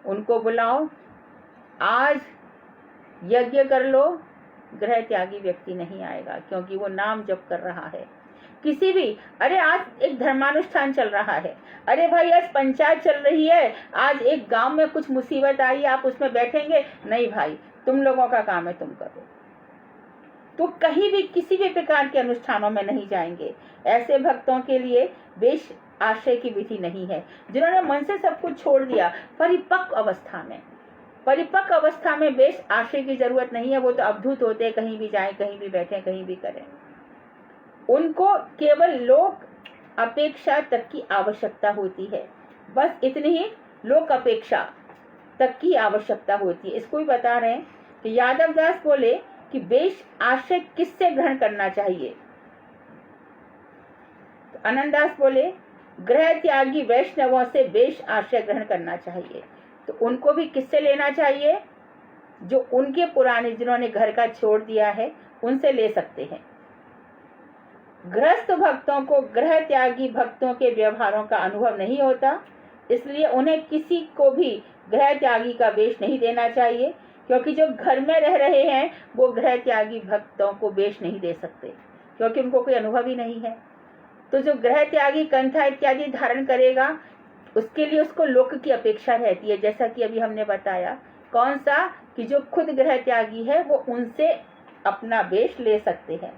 उनको बुलाओ, आज यज्ञ कर लो, गृह त्यागी व्यक्ति नहीं आएगा, क्योंकि वो नाम जप कर रहा है। किसी भी, अरे आज एक धर्मानुष्ठान चल रहा है, अरे भाई आज पंचायत चल रही है, आज एक गांव में कुछ मुसीबत आई, आप उसमें बैठेंगे? नहीं भाई, तुम लोगों का काम है, तुम करो। तो कहीं भी किसी भी प्रकार के अनुष्ठानों में नहीं जाएंगे। ऐसे भक्तों के लिए वेश आश्रय की विधि नहीं है, जिन्होंने मन से सब कुछ छोड़ दिया। परिपक्व अवस्था में वेश आश्रय की जरूरत नहीं है। वो तो अवधूत होते, कहीं भी जाए, कहीं भी बैठे, कहीं भी करें। उनको केवल लोक अपेक्षा तक की आवश्यकता होती है, बस इतनी ही लोक अपेक्षा तक की आवश्यकता होती है। इसको भी बता रहे हैं कि यादव दास बोले कि वेश आश्रय किससे ग्रहण करना चाहिए। तो आनंददास बोले गृह त्यागी वैष्णवों से वेश आश्रय ग्रहण करना चाहिए। तो उनको भी किससे लेना चाहिए? जो उनके पुराने, जिन्होंने घर का छोड़ दिया है, उनसे ले सकते हैं। गृहस्थ भक्तों को गृह त्यागी भक्तों के व्यवहारों का अनुभव नहीं होता, इसलिए उन्हें किसी को भी गृह त्यागी का वेश नहीं देना चाहिए, क्योंकि जो घर में रह रहे हैं वो गृह त्यागी भक्तों को वेश नहीं दे सकते, क्योंकि उनको कोई अनुभव ही नहीं है। तो जो गृह त्यागी कंठा इत्यादि धारण करेगा, उसके लिए उसको लोक की अपेक्षा रहती है, जैसा कि अभी हमने बताया। कौन सा? कि जो खुद गृह त्यागी है वो उनसे अपना वेश ले सकते हैं।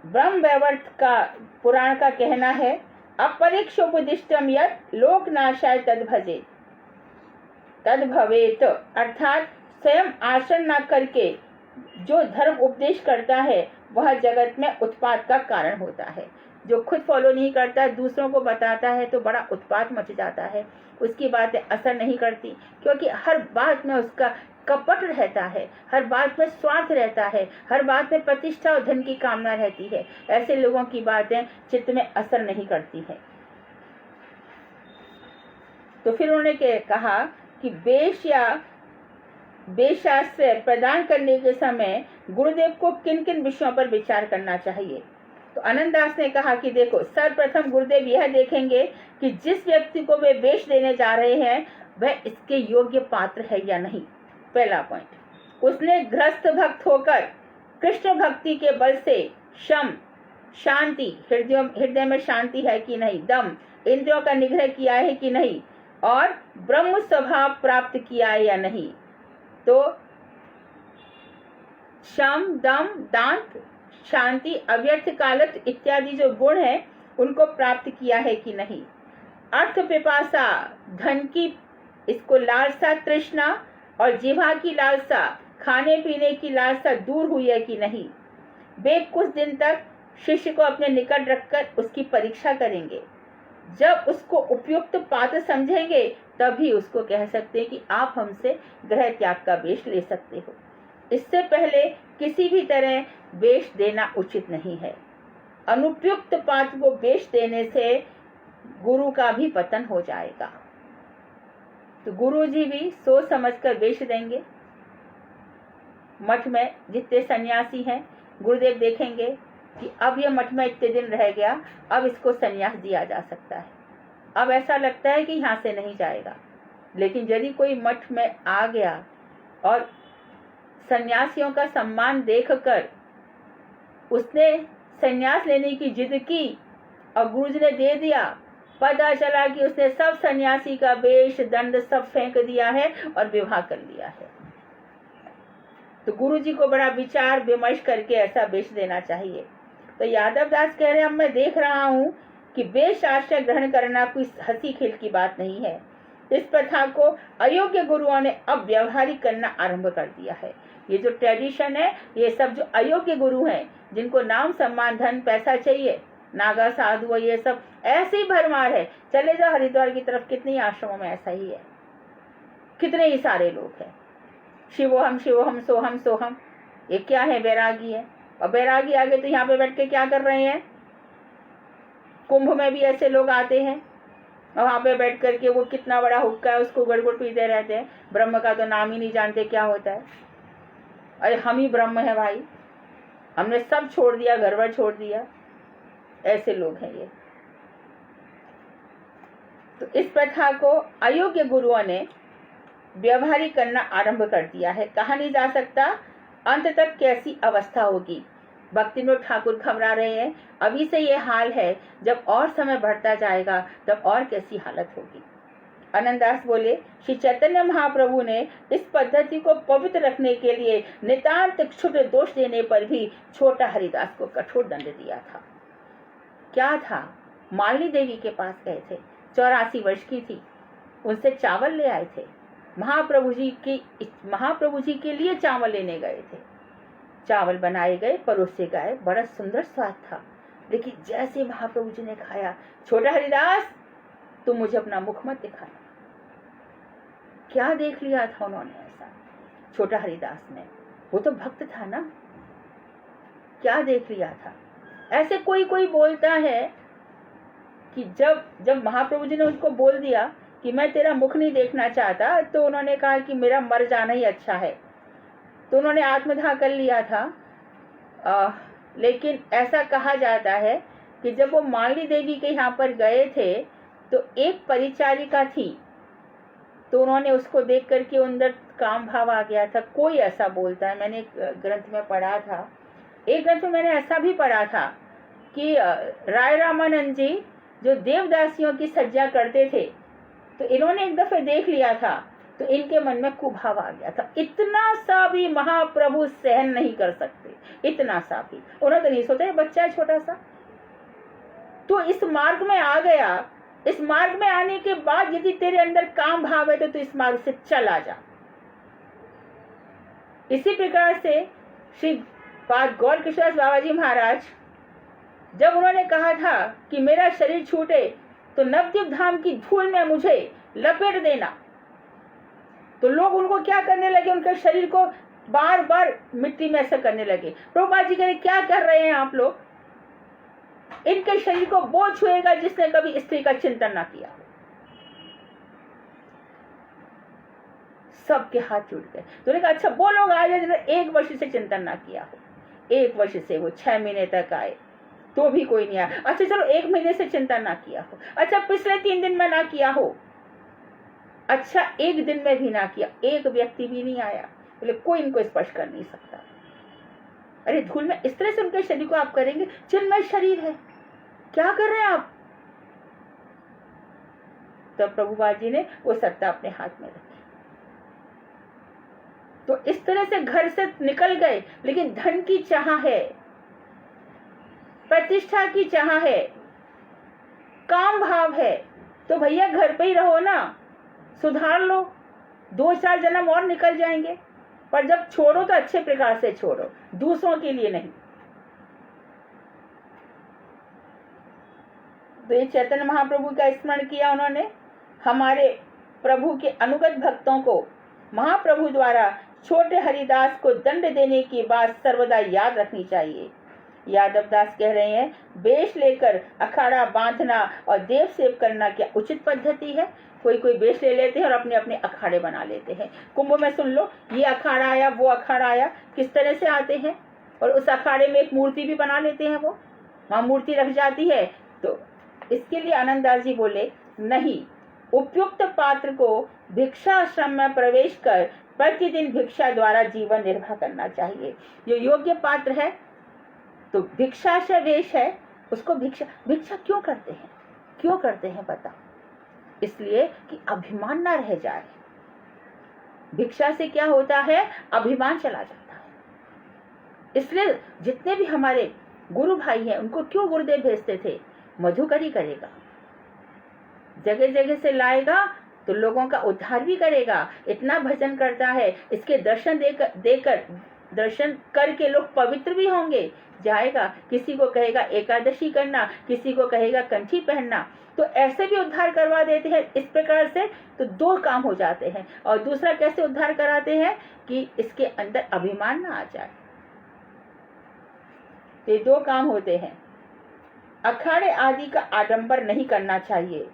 ब्रह्म वैवर्त का पुराण का कहना है, अपरिक्षोपदिष्टम यत् लोकनाशाय तद्भजे तद्भवेत, अर्थात स्वयं आसन न करके जो धर्म उपदेश करता है वह जगत में उत्पात का कारण होता है। जो खुद फॉलो नहीं करता, दूसरों को बताता है तो बड़ा उत्पात मच जाता है, उसकी बातें असर नहीं करती, क्योंकि हर बात में उसका कपट रहता है, हर बात में स्वार्थ रहता है, हर बात में प्रतिष्ठा और धन की कामना रहती है। ऐसे लोगों की बातें चित्त में असर नहीं करती है। तो फिर उन्होंने कहा कि वेशाश्रय प्रदान करने के समय गुरुदेव को किन किन विषयों पर विचार करना चाहिए। तो आनंददास ने कहा कि देखो, सर्वप्रथम गुरुदेव यह देखेंगे कि जिस व्यक्ति को वे वेश देने जा रहे हैं वह इसके योग्य पात्र है या नहीं। पहला पॉइंट, उसने गृहस्थ भक्त होकर कृष्ण भक्ति के बल से शम शांति, हृदय में शांति है कि नहीं, दम इंद्रियों का निग्रह किया है कि नहीं, और ब्रह्म स्वभाव प्राप्त किया है या नहीं। तो शम, दम, दांत, शांति, अव्यर्थ कालत इत्यादि जो गुण है उनको प्राप्त किया है कि नहीं। अर्थ पिपासा, धन की इसको लालसा, तृष्णा और जिह्वा की लालसा, खाने पीने की लालसा दूर हुई है कि नहीं। वे कुछ दिन तक शिष्य को अपने निकट रखकर उसकी परीक्षा करेंगे। जब उसको उपयुक्त पात्र समझेंगे तभी उसको कह सकते हैं कि आप हमसे ग्रह त्याग का वेश ले सकते हो। इससे पहले किसी भी तरह वेश देना उचित नहीं है। अनुपयुक्त पात्र को वेश देने से गुरु का भी पतन हो जाएगा। तो गुरु जी भी सोच समझकर वेश देंगे। मठ में जितने सन्यासी हैं, गुरुदेव देखेंगे कि अब ये मठ में इतने दिन रह गया, अब इसको सन्यास दिया जा सकता है। अब ऐसा लगता है कि यहाँ से नहीं जाएगा। लेकिन यदि कोई मठ में आ गया और सन्यासियों का सम्मान देखकर उसने सन्यास लेने की जिद की और गुरुजी ने दे दिया, पता चला कि उसने सब सन्यासी का वेश, दंड सब फेंक दिया है और विवाह कर लिया है, तो गुरुजी को बड़ा विचार विमर्श करके ऐसा वेश देना चाहिए। तो यादव दास कह रहे हैं, अब मैं देख रहा हूँ कि वेश आश्रय ग्रहण करना कोई हंसी खेल की बात नहीं है। इस प्रथा को अयोग्य गुरुओं ने अब व्यवहारिक करना आरंभ कर दिया है। ये जो ट्रेडिशन है, ये सब जो अयोग्य गुरु हैं, जिनको नाम सम्मान धन पैसा चाहिए, नागा साधु, ये सब ऐसे ही भरमार है। चले जाओ हरिद्वार की तरफ, कितने आश्रमों में ऐसा ही है, कितने ही सारे लोग हैं। शिवोहम शिवोहम सोहम सोहम, ये क्या है? बैरागी है। और बैरागी आगे तो यहाँ पे बैठ के क्या कर रहे हैं? कुंभ में भी ऐसे लोग आते हैं और वहाँ पे बैठ करके वो कितना बड़ा हुक्का है उसको गड़गड़ पीते रहते हैं। ब्रह्म का तो नाम ही नहीं जानते क्या होता है। अरे हम ही ब्रह्म है भाई, हमने सब छोड़ दिया, घर वर छोड़ दिया। ऐसे लोग हैं ये। तो इस प्रथा को अयोग्य गुरुओं ने व्यवहारिक करना आरंभ कर दिया है। कहा नहीं जा सकता अंत तक कैसी अवस्था होगी। भक्तिविनोद ठाकुर घबरा रहे हैं, अभी से ये हाल है, जब और समय बढ़ता जाएगा तब और कैसी हालत होगी। आनंददास बोले, श्री चैतन्य महाप्रभु ने इस पद्धति को पवित्र रखने के लिए नितांत क्षुद्र दोष देने पर भी छोटा हरिदास को कठोर दंड दिया था। क्या था? मालिनी देवी के पास गए थे, 84 वर्ष की थी, उनसे चावल ले आए थे। महाप्रभु जी के लिए चावल लेने गए थे। चावल बनाए गए, परोसे गए, बड़ा सुंदर स्वाद था। लेकिन जैसे महाप्रभु जी ने खाया, छोटा हरिदास तुम मुझे अपना मुख मत दिखाना। क्या देख लिया था उन्होंने ऐसा? छोटा हरिदास ने, वो तो भक्त था ना, क्या देख लिया था? ऐसे कोई कोई बोलता है कि जब महाप्रभु जी ने उसको बोल दिया कि मैं तेरा मुख नहीं देखना चाहता, तो उन्होंने कहा कि मेरा मर जाना ही अच्छा है, तो उन्होंने आत्मदाह कर लिया था। लेकिन ऐसा कहा जाता है कि जब वो मालिनी देवी के यहाँ पर गए थे तो एक परिचारिका थी, तो उन्होंने उसको देख करके अंदर काम भाव आ गया था। कोई ऐसा बोलता है, मैंने एक ग्रंथ में पढ़ा था, एक ग्रंथ में मैंने ऐसा भी पढ़ा था कि राय रामानंद जी जो देवदासियों की सज्जा करते थे, तो इन्होंने एक दफे देख लिया था, तो इनके मन में कुभाव आ गया था। इतना सा भी महाप्रभु सहन नहीं कर सकते, इतना सा भी। उन्होंने तो नहीं सोचा बच्चा है छोटा सा। तो इस मार्ग में आ गया, इस मार्ग में आने के बाद यदि तेरे अंदर काम भाव है तो तू इस मार्ग से चला जा। इसी प्रकार से श्री बात गौर किशोर बाबा जी महाराज जब उन्होंने कहा था कि मेरा शरीर छूटे तो नवद्वीप धाम की धूल में मुझे लपेट देना, तो लोग उनको क्या करने लगे, उनके शरीर को बार बार मिट्टी में ऐसा करने लगे। प्रभुपाद जी कह रहे क्या कर रहे हैं आप लोग, इनके शरीर को वो छुएगा जिसने कभी स्त्री का चिंतन ना किया। सबके हाथ छूट गए। तो कहा अच्छा वो लोग आए जिन्होंने 1 वर्ष से चिंतन ना किया हो, 1 वर्ष से वो 6 महीने तक आए तो भी कोई नहीं आया। अच्छा चलो 1 महीने से चिंतन ना किया हो, अच्छा पिछले 3 दिन में ना किया हो, अच्छा 1 दिन में भी ना किया, एक व्यक्ति भी नहीं आया, बोले कोई इनको स्पर्श कर नहीं सकता। अरे धूल में इस तरह से उनके शरीर को आप करेंगे, चिन्मय शरीर है, क्या कर रहे हैं आप। तो प्रभुपाद जी ने वो सत्ता अपने हाथ में रखी। तो इस तरह से घर से निकल गए, लेकिन धन की चाह है, प्रतिष्ठा की चाह है, काम भाव है, तो भैया घर पे ही रहो ना, सुधार लो, 2-4 जन्म और निकल जाएंगे। पर जब छोड़ो तो अच्छे प्रकार से छोड़ो, दूसरों के लिए नहीं। तो ये चैतन्य महाप्रभु का स्मरण किया उन्होंने। हमारे प्रभु के अनुगत भक्तों को महाप्रभु द्वारा छोटे हरिदास को दंड देने की बात सर्वदा याद रखनी चाहिए। यादव दास कह रहे हैं, वेश लेकर अखाड़ा बांधना और देव सेव करना क्या उचित पद्धति है। कोई कोई वेश ले लेते हैं और अपने अपने अखाड़े बना लेते हैं। कुंभ में सुन लो, ये अखाड़ा आया, वो अखाड़ा आया, किस तरह से आते हैं, और उस अखाड़े में एक मूर्ति भी बना लेते हैं, वो वहां मूर्ति रख जाती है। तो इसके लिए आनंददास जी बोले, नहीं, उपयुक्त पात्र को भिक्षाश्रम में प्रवेश कर प्रतिदिन भिक्षा द्वारा जीवन निर्वाह करना चाहिए। जो योग्य पात्र है तो भिक्षा से वेश है, उसको भिक्षा क्यों करते हैं, क्यों करते हैं पता, इसलिए कि अभिमान ना रह जाए। भिक्षा से क्या होता है, अभिमान चला जाता है। इसलिए जितने भी हमारे गुरु भाई हैं उनको क्यों गुरुदेव भेजते थे, मधुकरी करेगा, जगह जगह से लाएगा तो लोगों का उद्धार भी करेगा। इतना भजन करता है, इसके दर्शन देकर दर्शन करके लोग पवित्र भी होंगे। जाएगा, किसी को कहेगा एकादशी करना, किसी को कहेगा कंठी पहनना, तो ऐसे भी उद्धार करवा देते हैं। इस प्रकार से तो 2 काम हो जाते हैं। और दूसरा कैसे उद्धार कराते हैं कि इसके अंदर अभिमान ना आ जाए। ये 2 काम होते हैं। अखाड़े आदि का आडंबर नहीं करना चाहिए।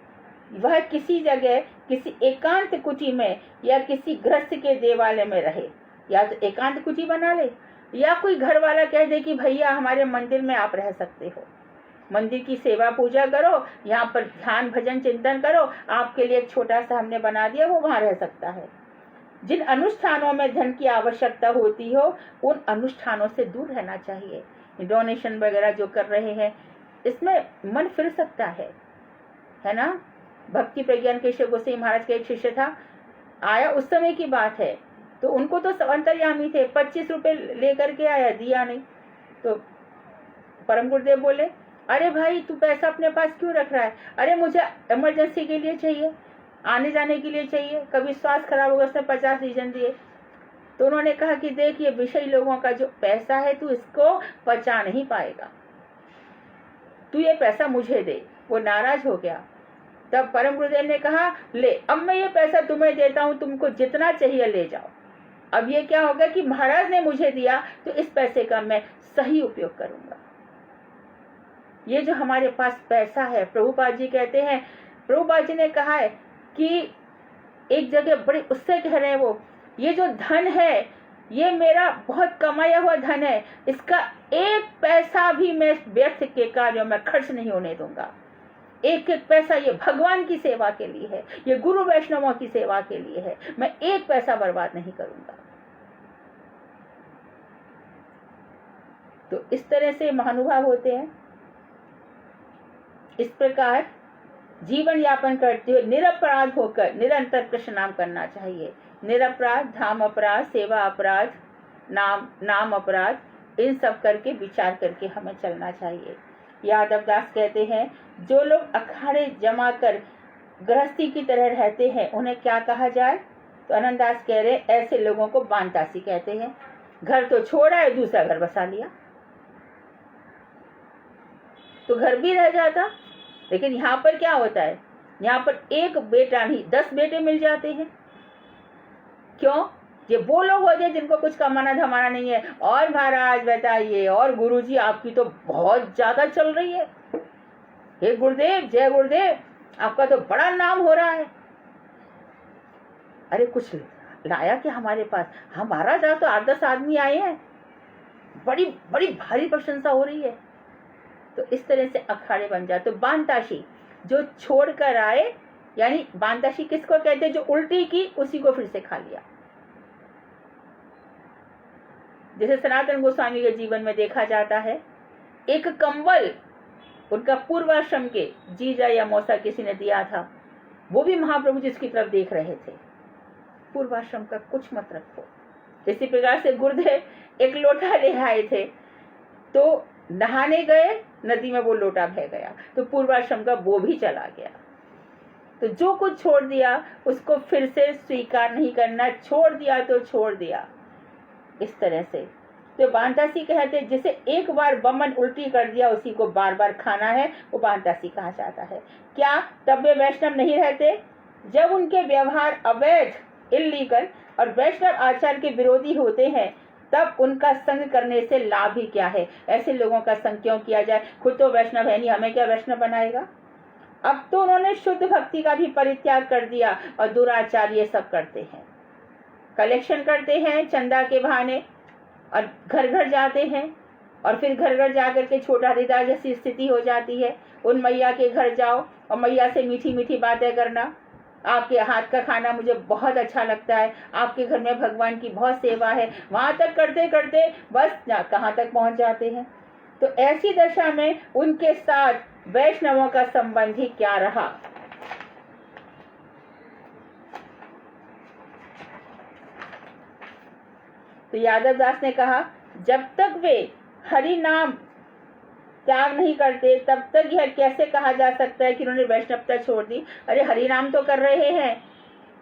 वह किसी जगह, किसी एकांत कुटी में या किसी गृहस्थ के देवालय में रहे, या तो एकांत कुटी बना ले, या कोई घर वाला कह दे कि भैया हमारे मंदिर में आप रह सकते हो, मंदिर की सेवा पूजा करो, यहाँ पर ध्यान भजन चिंतन करो, आपके लिए एक छोटा सा हमने बना दिया, वो वहां रह सकता है। जिन अनुष्ठानों में धन की आवश्यकता होती हो उन अनुष्ठानों से दूर रहना चाहिए। डोनेशन वगैरह जो कर रहे हैं इसमें मन फिर सकता है ना। भक्ति प्रज्ञान केशव गोसाई महाराज का एक शिष्य था, आया, उस समय की बात है, तो उनको तो अंतर्यामी थे, 25 रुपए लेकर के आया, दिया नहीं। तो परम गुरुदेव बोले, अरे भाई तू पैसा अपने पास क्यों रख रहा है, अरे मुझे इमरजेंसी के लिए चाहिए, आने जाने के लिए चाहिए, कभी स्वास्थ्य खराब होगा, उसने 50 रीजन दिए। तो उन्होंने कहा कि देख, ये विषयी लोगों का जो पैसा है तू इसको पचा नहीं पाएगा, तू ये पैसा मुझे दे। वो नाराज हो गया। तब परम गुरुदेव ने कहा, ले अब मैं ये पैसा तुम्हें देता हूँ, तुमको जितना चाहिए ले जाओ। अब ये क्या होगा कि महाराज ने मुझे दिया तो इस पैसे का मैं सही उपयोग करूंगा। ये जो हमारे पास पैसा है, प्रभुपाद जी कहते हैं, प्रभुपाद जी ने कहा है कि एक जगह बड़े उससे कह रहे हैं वो, ये जो धन है ये मेरा बहुत कमाया हुआ धन है, इसका 1 पैसा भी मैं व्यर्थ के कार्यों में खर्च नहीं होने दूंगा। 1-1 पैसा ये भगवान की सेवा के लिए है, ये गुरु वैष्णवों की सेवा के लिए है, मैं 1 पैसा बर्बाद नहीं करूंगा। तो इस तरह से महानुभाव होते हैं। इस प्रकार जीवन यापन करते हुए निरपराध होकर निरंतर कृष्ण नाम करना चाहिए। निरपराध, धाम अपराध, सेवा अपराध, नाम अपराध, इन सब करके विचार करके हमें चलना चाहिए। यादव दास कहते हैं, जो लोग अखाड़े जमा कर गृहस्थी की तरह रहते हैं उन्हें क्या कहा जाए। तो आनंद दास कह रहे हैं, ऐसे लोगों को बानतासी कहते हैं। घर तो छोड़ा है, दूसरा घर बसा लिया, तो घर भी रह जाता। लेकिन यहाँ पर क्या होता है, यहाँ पर एक बेटा नहीं 10 बेटे मिल जाते हैं। क्यों? ये वो लोग होते हैं जिनको कुछ कमाना धमाना नहीं है। और महाराज बताइए, और गुरुजी आपकी तो बहुत ज्यादा चल रही है, हे गुरुदेव, जय गुरुदेव, आपका तो बड़ा नाम हो रहा है। अरे कुछ लाया क्या हमारे पास? हमारा जहाँ तो 8-10 आदमी आए हैं, बड़ी बड़ी भारी प्रशंसा हो रही है। तो इस तरह से अखाड़े बन जाए। तो बांताशी जो छोड़ कर आए, यानी बांताशी किसको कहते हैं? जो उल्टी की उसी को फिर से खा लिया। जैसे सनातन गोस्वामी के जीवन में देखा जाता है, एक कंबल उनका पूर्वाश्रम के जीजा या मौसा किसी ने दिया था, वो भी महाप्रभु जी उसकी तरफ देख रहे थे। पूर्वाश्रम का कुछ मत रखो। इसी प्रकार से गुरुदेव एक लोटा ले आए थे, तो नहाने गए, नदी में वो लोटा बह गया, तो पूर्वाश्रम का वो भी चला गया। तो जो कुछ छोड़ दिया उसको फिर से स्वीकार नहीं करना, छोड़ दिया तो छोड़ दिया, इस तरह से। तो बांतासी कहते हैं जिसे एक बार बमन उल्टी कर दिया उसी को बार बार खाना है, वो बांतासी कहा जाता है। क्या तब वे वैष्णव नहीं रहते? जब उनके व्यवहार अवैध, इल्लीगल और वैष्णव आचार के विरोधी होते हैं, तब उनका संग करने से लाभ ही क्या है? ऐसे लोगों का संग क्यों किया जाए? खुद तो वैष्णव है नहीं, हमें क्या वैष्णव बनाएगा? अब तो उन्होंने शुद्ध भक्ति का भी परित्याग कर दिया और दुराचार ये सब करते हैं, कलेक्शन करते हैं चंदा के बहाने, और घर घर जाते हैं, और फिर घर घर जाकर के छोटा हरिदास जैसी स्थिति हो जाती है। उन मैया के घर जाओ और मैया से मीठी मीठी बातें करना, आपके हाथ का खाना मुझे बहुत अच्छा लगता है, आपके घर में भगवान की बहुत सेवा है, वहां तक करते करते बस कहाँ तक पहुंच जाते हैं। तो ऐसी दशा में उनके साथ वैष्णवों का संबंध ही क्या रहा? तो यादव दास ने कहा, जब तक वे हरि नाम त्याग नहीं करते तब तक यह कैसे कहा जा सकता है कि उन्होंने वैष्णवता छोड़ दी? अरे हरि नाम तो कर रहे हैं,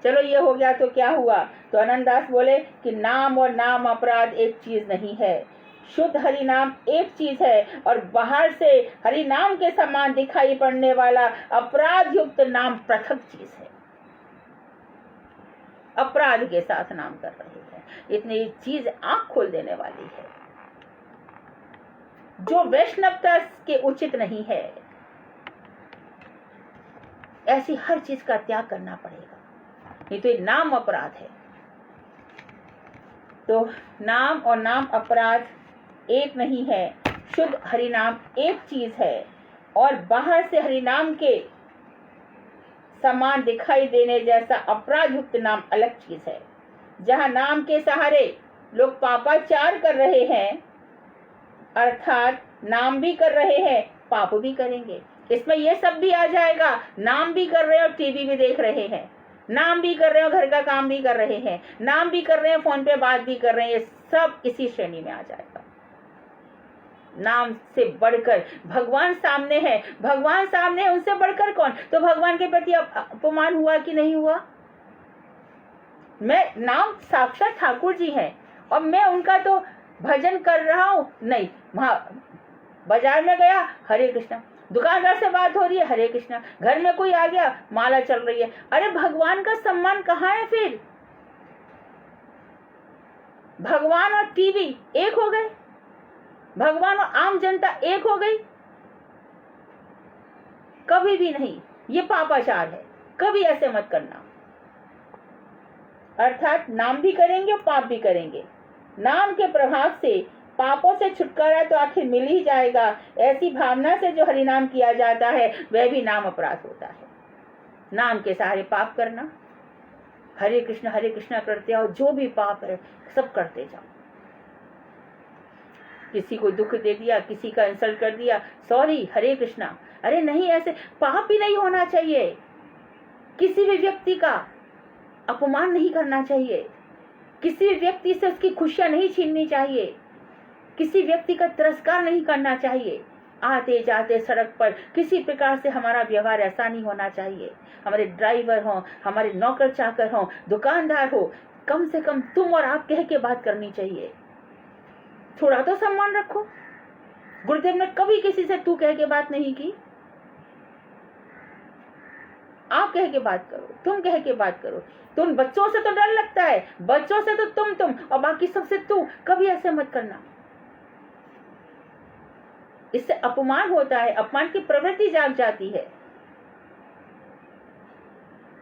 चलो ये हो गया तो क्या हुआ? तो आनंददास बोले कि नाम और नाम अपराध एक चीज नहीं है, शुद्ध हरि नाम एक चीज है, और बाहर से हरि नाम के समान दिखाई पड़ने वाला अपराध युक्त नाम पृथक चीज है। अपराध के साथ नाम कर रहे हैं, इतनी चीज आंख खोल देने वाली है। जो वैष्णवता के उचित नहीं है, ऐसी हर चीज का त्याग करना पड़ेगा, नहीं तो ये नाम अपराध है। तो नाम और नाम अपराध एक नहीं है, शुद्ध हरिनाम एक चीज है, और बाहर से हरिनाम के समान दिखाई देने जैसा अपराध युक्त नाम अलग चीज है। जहां नाम के सहारे लोग पापाचार कर रहे हैं, अर्थात नाम भी कर रहे हैं, पाप भी करेंगे। इसमें ये सब भी आ जाएगा, नाम भी कर रहे हैं और टीवी भी देख रहे हैं, नाम भी कर रहे हैं, घर का काम भी कर रहे हैं, नाम भी कर रहे हैं, फोन पे बात भी कर रहे हैं, ये सब इसी श्रेणी में आ जाएगा। नाम से बढ़कर भगवान सामने है, भगवान सामने है, उनसे बढ़कर कौन? तो भगवान के प्रति अपमान हुआ कि नहीं हुआ? मैं नाम साक्षात ठाकुर जी हैं और मैं उनका तो भजन कर रहा हूँ नहीं। बाजार में गया, हरे कृष्णा, दुकानदार से बात हो रही है, हरे कृष्णा, घर में कोई आ गया, माला चल रही है। अरे भगवान का सम्मान कहाँ है फिर? भगवान और टीवी एक हो गए, भगवान और आम जनता एक हो गई? कभी भी नहीं, ये पापाचार है, कभी ऐसे मत करना। अर्थात नाम भी करेंगे और पाप भी करेंगे। नाम के प्रभाव से पापों से छुटकारा तो आखिर मिल ही जाएगा, ऐसी भावना से जो हरिनाम किया जाता है वह भी नाम अपराध होता है। नाम के सहारे पाप करना, हरे कृष्णा करते आओ, जो भी पाप है सब करते जाओ। किसी को दुख दे दिया, किसी का इंसल्ट कर दिया, सॉरी, हरे कृष्णा। अरे नहीं, ऐसे पाप भी नहीं होना चाहिए। किसी भी व्यक्ति का अपमान नहीं करना चाहिए, किसी व्यक्ति से उसकी खुशियां नहीं छीननी चाहिए, किसी व्यक्ति का तिरस्कार नहीं करना चाहिए। आते जाते सड़क पर किसी प्रकार से हमारा व्यवहार ऐसा नहीं होना चाहिए। हमारे ड्राइवर हो, हमारे नौकर चाकर हो, दुकानदार हो, कम से कम तुम और आप कह के बात करनी चाहिए। थोड़ा तो सम्मान रखो। गुरुदेव ने कभी किसी से तू कह के बात नहीं की। आप कह के बात करो, तुम कह के बात करो। तुम बच्चों से तो डर लगता है, बच्चों से तो तुम और बाकी सबसे तू, कभी ऐसे मत करना। इससे अपमान होता है, अपमान की प्रवृत्ति जाग जाती है।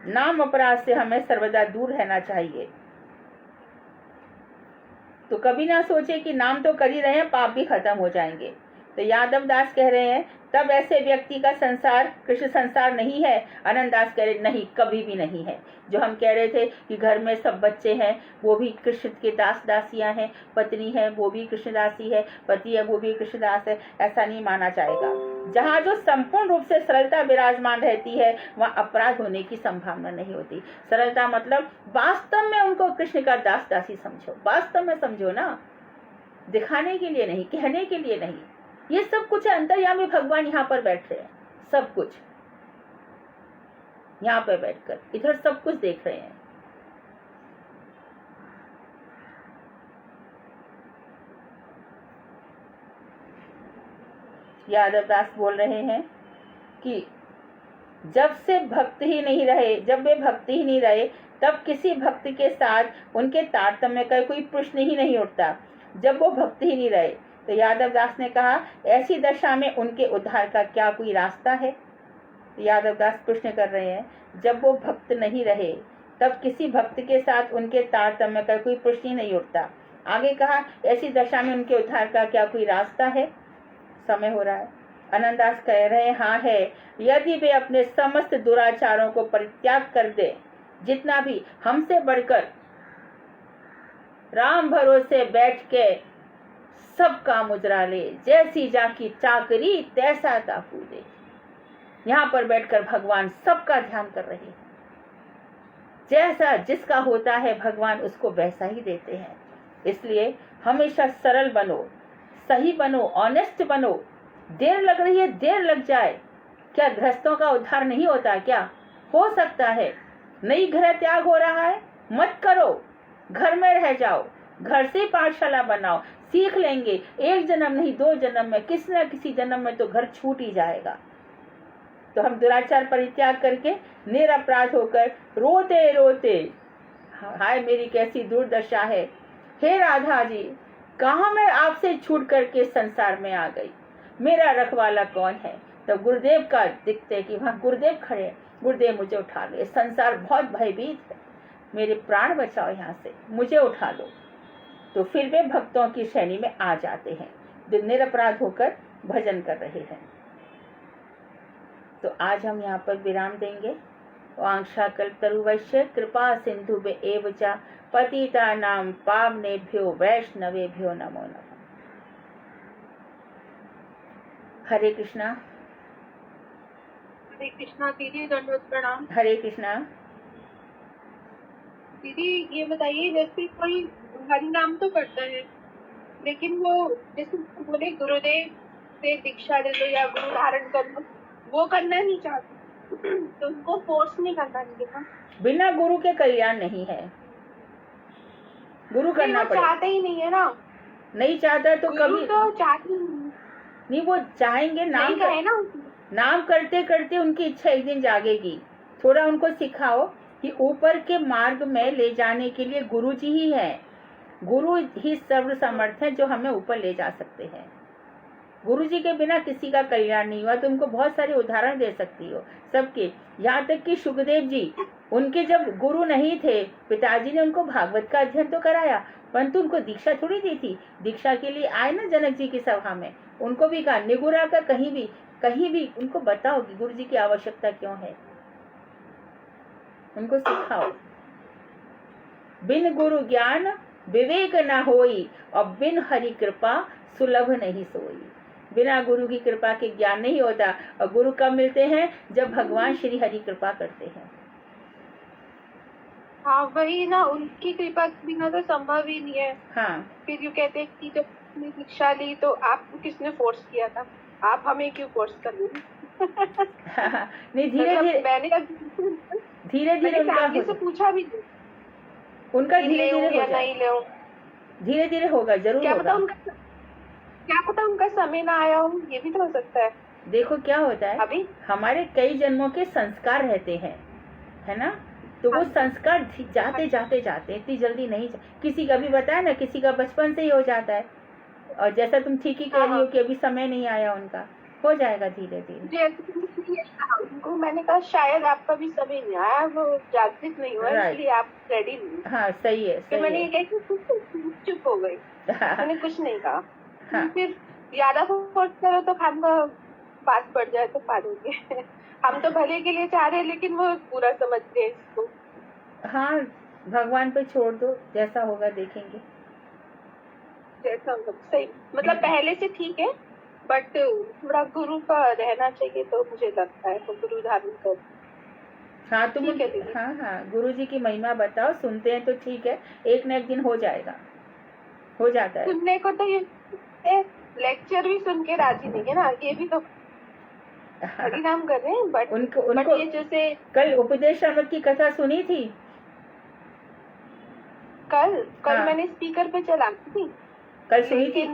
नाम अपराध से हमें सर्वदा दूर रहना चाहिए। तो कभी ना सोचे कि नाम तो कर ही रहे हैं, पाप भी खत्म हो जाएंगे। तो यादव दास कह रहे हैं तब ऐसे व्यक्ति का संसार कृष्ण संसार नहीं है। आनंद दास कह रहे नहीं, कभी भी नहीं है। जो हम कह रहे थे कि घर में सब बच्चे हैं वो भी कृष्ण के दास दासियां हैं, पत्नी है वो भी कृष्णदासी है, पति है वो भी कृष्णदास है, ऐसा नहीं माना जाएगा। जहाँ जो संपूर्ण रूप से सरलता विराजमान रहती है वहाँ अपराध होने की संभावना नहीं होती। सरलता मतलब वास्तव में उनको कृष्ण का दास दासी समझो, वास्तव में समझो ना, दिखाने के लिए नहीं, कहने के लिए नहीं। ये सब कुछ है, अंतर्यामी भगवान यहाँ पर बैठ रहे हैं, सब कुछ यहाँ पर बैठकर इधर सब कुछ देख रहे हैं। यादव दास बोल रहे हैं कि जब से भक्त ही नहीं रहे, जब वे भक्त ही नहीं रहे तब किसी भक्त के साथ उनके तारतम्य का कोई प्रश्न ही नहीं उठता। जब वो भक्त ही नहीं रहे तो यादव दास ने कहा ऐसी दशा में उनके उद्धार का क्या कोई रास्ता है। यादव दास प्रश्न कर रहे हैं जब वो भक्त नहीं रहे तब किसी भक्त के साथ उनके तारतम्य का कोई प्रश्न ही नहीं उठता। आगे कहा ऐसी दशा में उनके उद्धार का क्या कोई रास्ता है। समय हो रहा है। आनंदास कह रहे हैं हाँ है, यदि वे अपने समस्त दुराचारों को परित्याग कर दे, जितना भी हमसे बढ़कर राम भरोसे बैठ के सब काम उजरा ले, जैसी जाकी चाकरी तैसा ताकू दे। यहाँ पर बैठकर भगवान सबका ध्यान कर रहे हैं। जैसा जिसका होता है भगवान उसको वैसा ही देते हैं। इसलिए हमेशा सरल बनो, सही बनो, ऑनेस्ट बनो। देर लग रही है, देर लग जाए, क्या गृहस्थों का उद्धार नहीं होता क्या? हो सकता है। नई गृह त्याग हो रहा है, मत करो, घर में रह जाओ, घर से पाठशाला बनाओ, सीख लेंगे। एक जन्म नहीं 2 जन्म में, किसी न किसी जन्म में तो घर छूट ही जाएगा। तो हम दुराचार परित्याग करके निरपराध होकर रोते रोते हाय मेरी कैसी दुर्दशा है, हे राधा जी कहाँ मैं आपसे छूट करके संसार में आ गई, मेरा रखवाला कौन है। तो गुरुदेव का दिखते कि वहाँ गुरुदेव खड़े हैं, गुरुदेव मुझे उठा लो, संसार बहुत भयभीत है, मेरे प्राण बचाओ, यहाँ से मुझे उठा लो। तो फिर वे भक्तों की श्रेणी में आ जाते हैं जो निरपराध होकर भजन कर रहे हैं। तो आज हम यहाँ पर विराम देंगे। वांछा कल्पतरुवश्य कृपा सिंधु एव च पतिता नाम पावनेभ्यो वैष्णवेभ्यो नमो नमः। हरे कृष्णा। हरे कृष्णा दीदी, दंडवत प्रणाम। हरे कृष्णा। दीदी ये बताइए, जैसे कोई हरि नाम तो करता है लेकिन वो जैसे बोले गुरुदेव से दीक्षा ले लो या गुरु धारण कर लो, वो करना नहीं चाहते तो उनको फोर्स नहीं करना चाहिए ना? बिना गुरु के कल्याण नहीं है, गुरु करना पड़ेगा। चाहते ही नहीं है ना, नहीं चाहता तो कभी तो चाहते नहीं, वो चाहेंगे नाम है ना, नाम करते करते उनकी इच्छा एक दिन जागेगी। थोड़ा उनको सिखाओ कि ऊपर के मार्ग में ले जाने के लिए गुरु जी ही है, गुरु ही सर्व समर्थ है जो हमें ऊपर ले जा सकते हैं। गुरु जी के बिना किसी का कल्याण नहीं हुआ। तुमको बहुत सारे उदाहरण दे सकती हो सबके, यहाँ तक कि सुखदेव जी, उनके जब गुरु नहीं थे, पिताजी ने उनको भागवत का अध्ययन तो कराया, परंतु उनको दीक्षा थोड़ी दी थी। दीक्षा के लिए आए ना जनक जी की सभा में, उनको भी कहा निगुरा का कहीं भी उनको बताओ कि गुरु जी की आवश्यकता क्यों है, उनको सिखाओ। बिन गुरु ज्ञान विवेक न होई और बिन हरि कृपा सुलभ नहीं सोई। बिना गुरु की कृपा के ज्ञान नहीं होता। और गुरु कब मिलते हैं? जब भगवान श्री हरि कृपा करते हैं। हाँ वही ना, उनकी कृपा के बिना तो संभव ही नहीं है। हाँ फिर यूँ कहते हैं कि जब दीक्षा ली तो आपको किसने फोर्स किया था, आप हमें क्यों फोर्स कर रही? नहीं, धीरे धीरे उनका से पूछा भी उनका धीरे धीरे नहीं ले, धीरे धीरे होगा, जरूर क्या होगा। पता उनका क्या पता उनका समय ना आया हो, ये भी तो हो सकता है। देखो क्या होता है, अभी हमारे कई जन्मों के संस्कार रहते हैं, है ना, तो वो हाँ, संस्कार जाते जाते जाते इतनी जल्दी नहीं किसी का भी बताया ना, किसी का बचपन से ही हो जाता है, और जैसा तुम ठीक ही कह हाँ, रही हो कि अभी समय नहीं आया उनका, हो जाएगा धीरे धीरे। मुझे ऐसे तुमने इसलिए कहा उनको, मैंने कहा शायद आपका भी समय नहीं आया, वो जागृत नहीं हुआ राइट, इसलिए आप रेडी नहीं। हाँ सही है फिर सही मैंने है। ये कहा कि चुप हो गई, मैंने कुछ नहीं कहा। हाँ फिर ज्यादा फोर्स करो तो खामखा बात बढ़ जाए तो पालेंगे। हम तो भले के लिए चाह रहे हैं लेकिन वो पूरा समझ गए इसको। हाँ, भगवान पे छोड़ दो, जैसा होगा देखेंगे। जैसा मतलब सही, मतलब पहले से ठीक है, बट थोड़ा गुरु का रहना चाहिए, तो मुझे लगता है तो गुरु धारण कर। हाँ तुम ठीक है दीदी, हाँ हाँ, गुरु जी की महिमा बताओ, सुनते हैं तो ठीक है, एक न एक दिन हो जाएगा, हो जाता है। सुनने को तो ये लेक्चर भी सुन के राजी नहीं है ना, ये भी तो हरि नाम कर रहे हैं, बट उनको बट उनको ये जैसे कल उपदेश अमृत की कथा सुनी थी। कल कल हाँ, मैंने स्पीकर पे चला थी, कल सुनी थी। लेकिन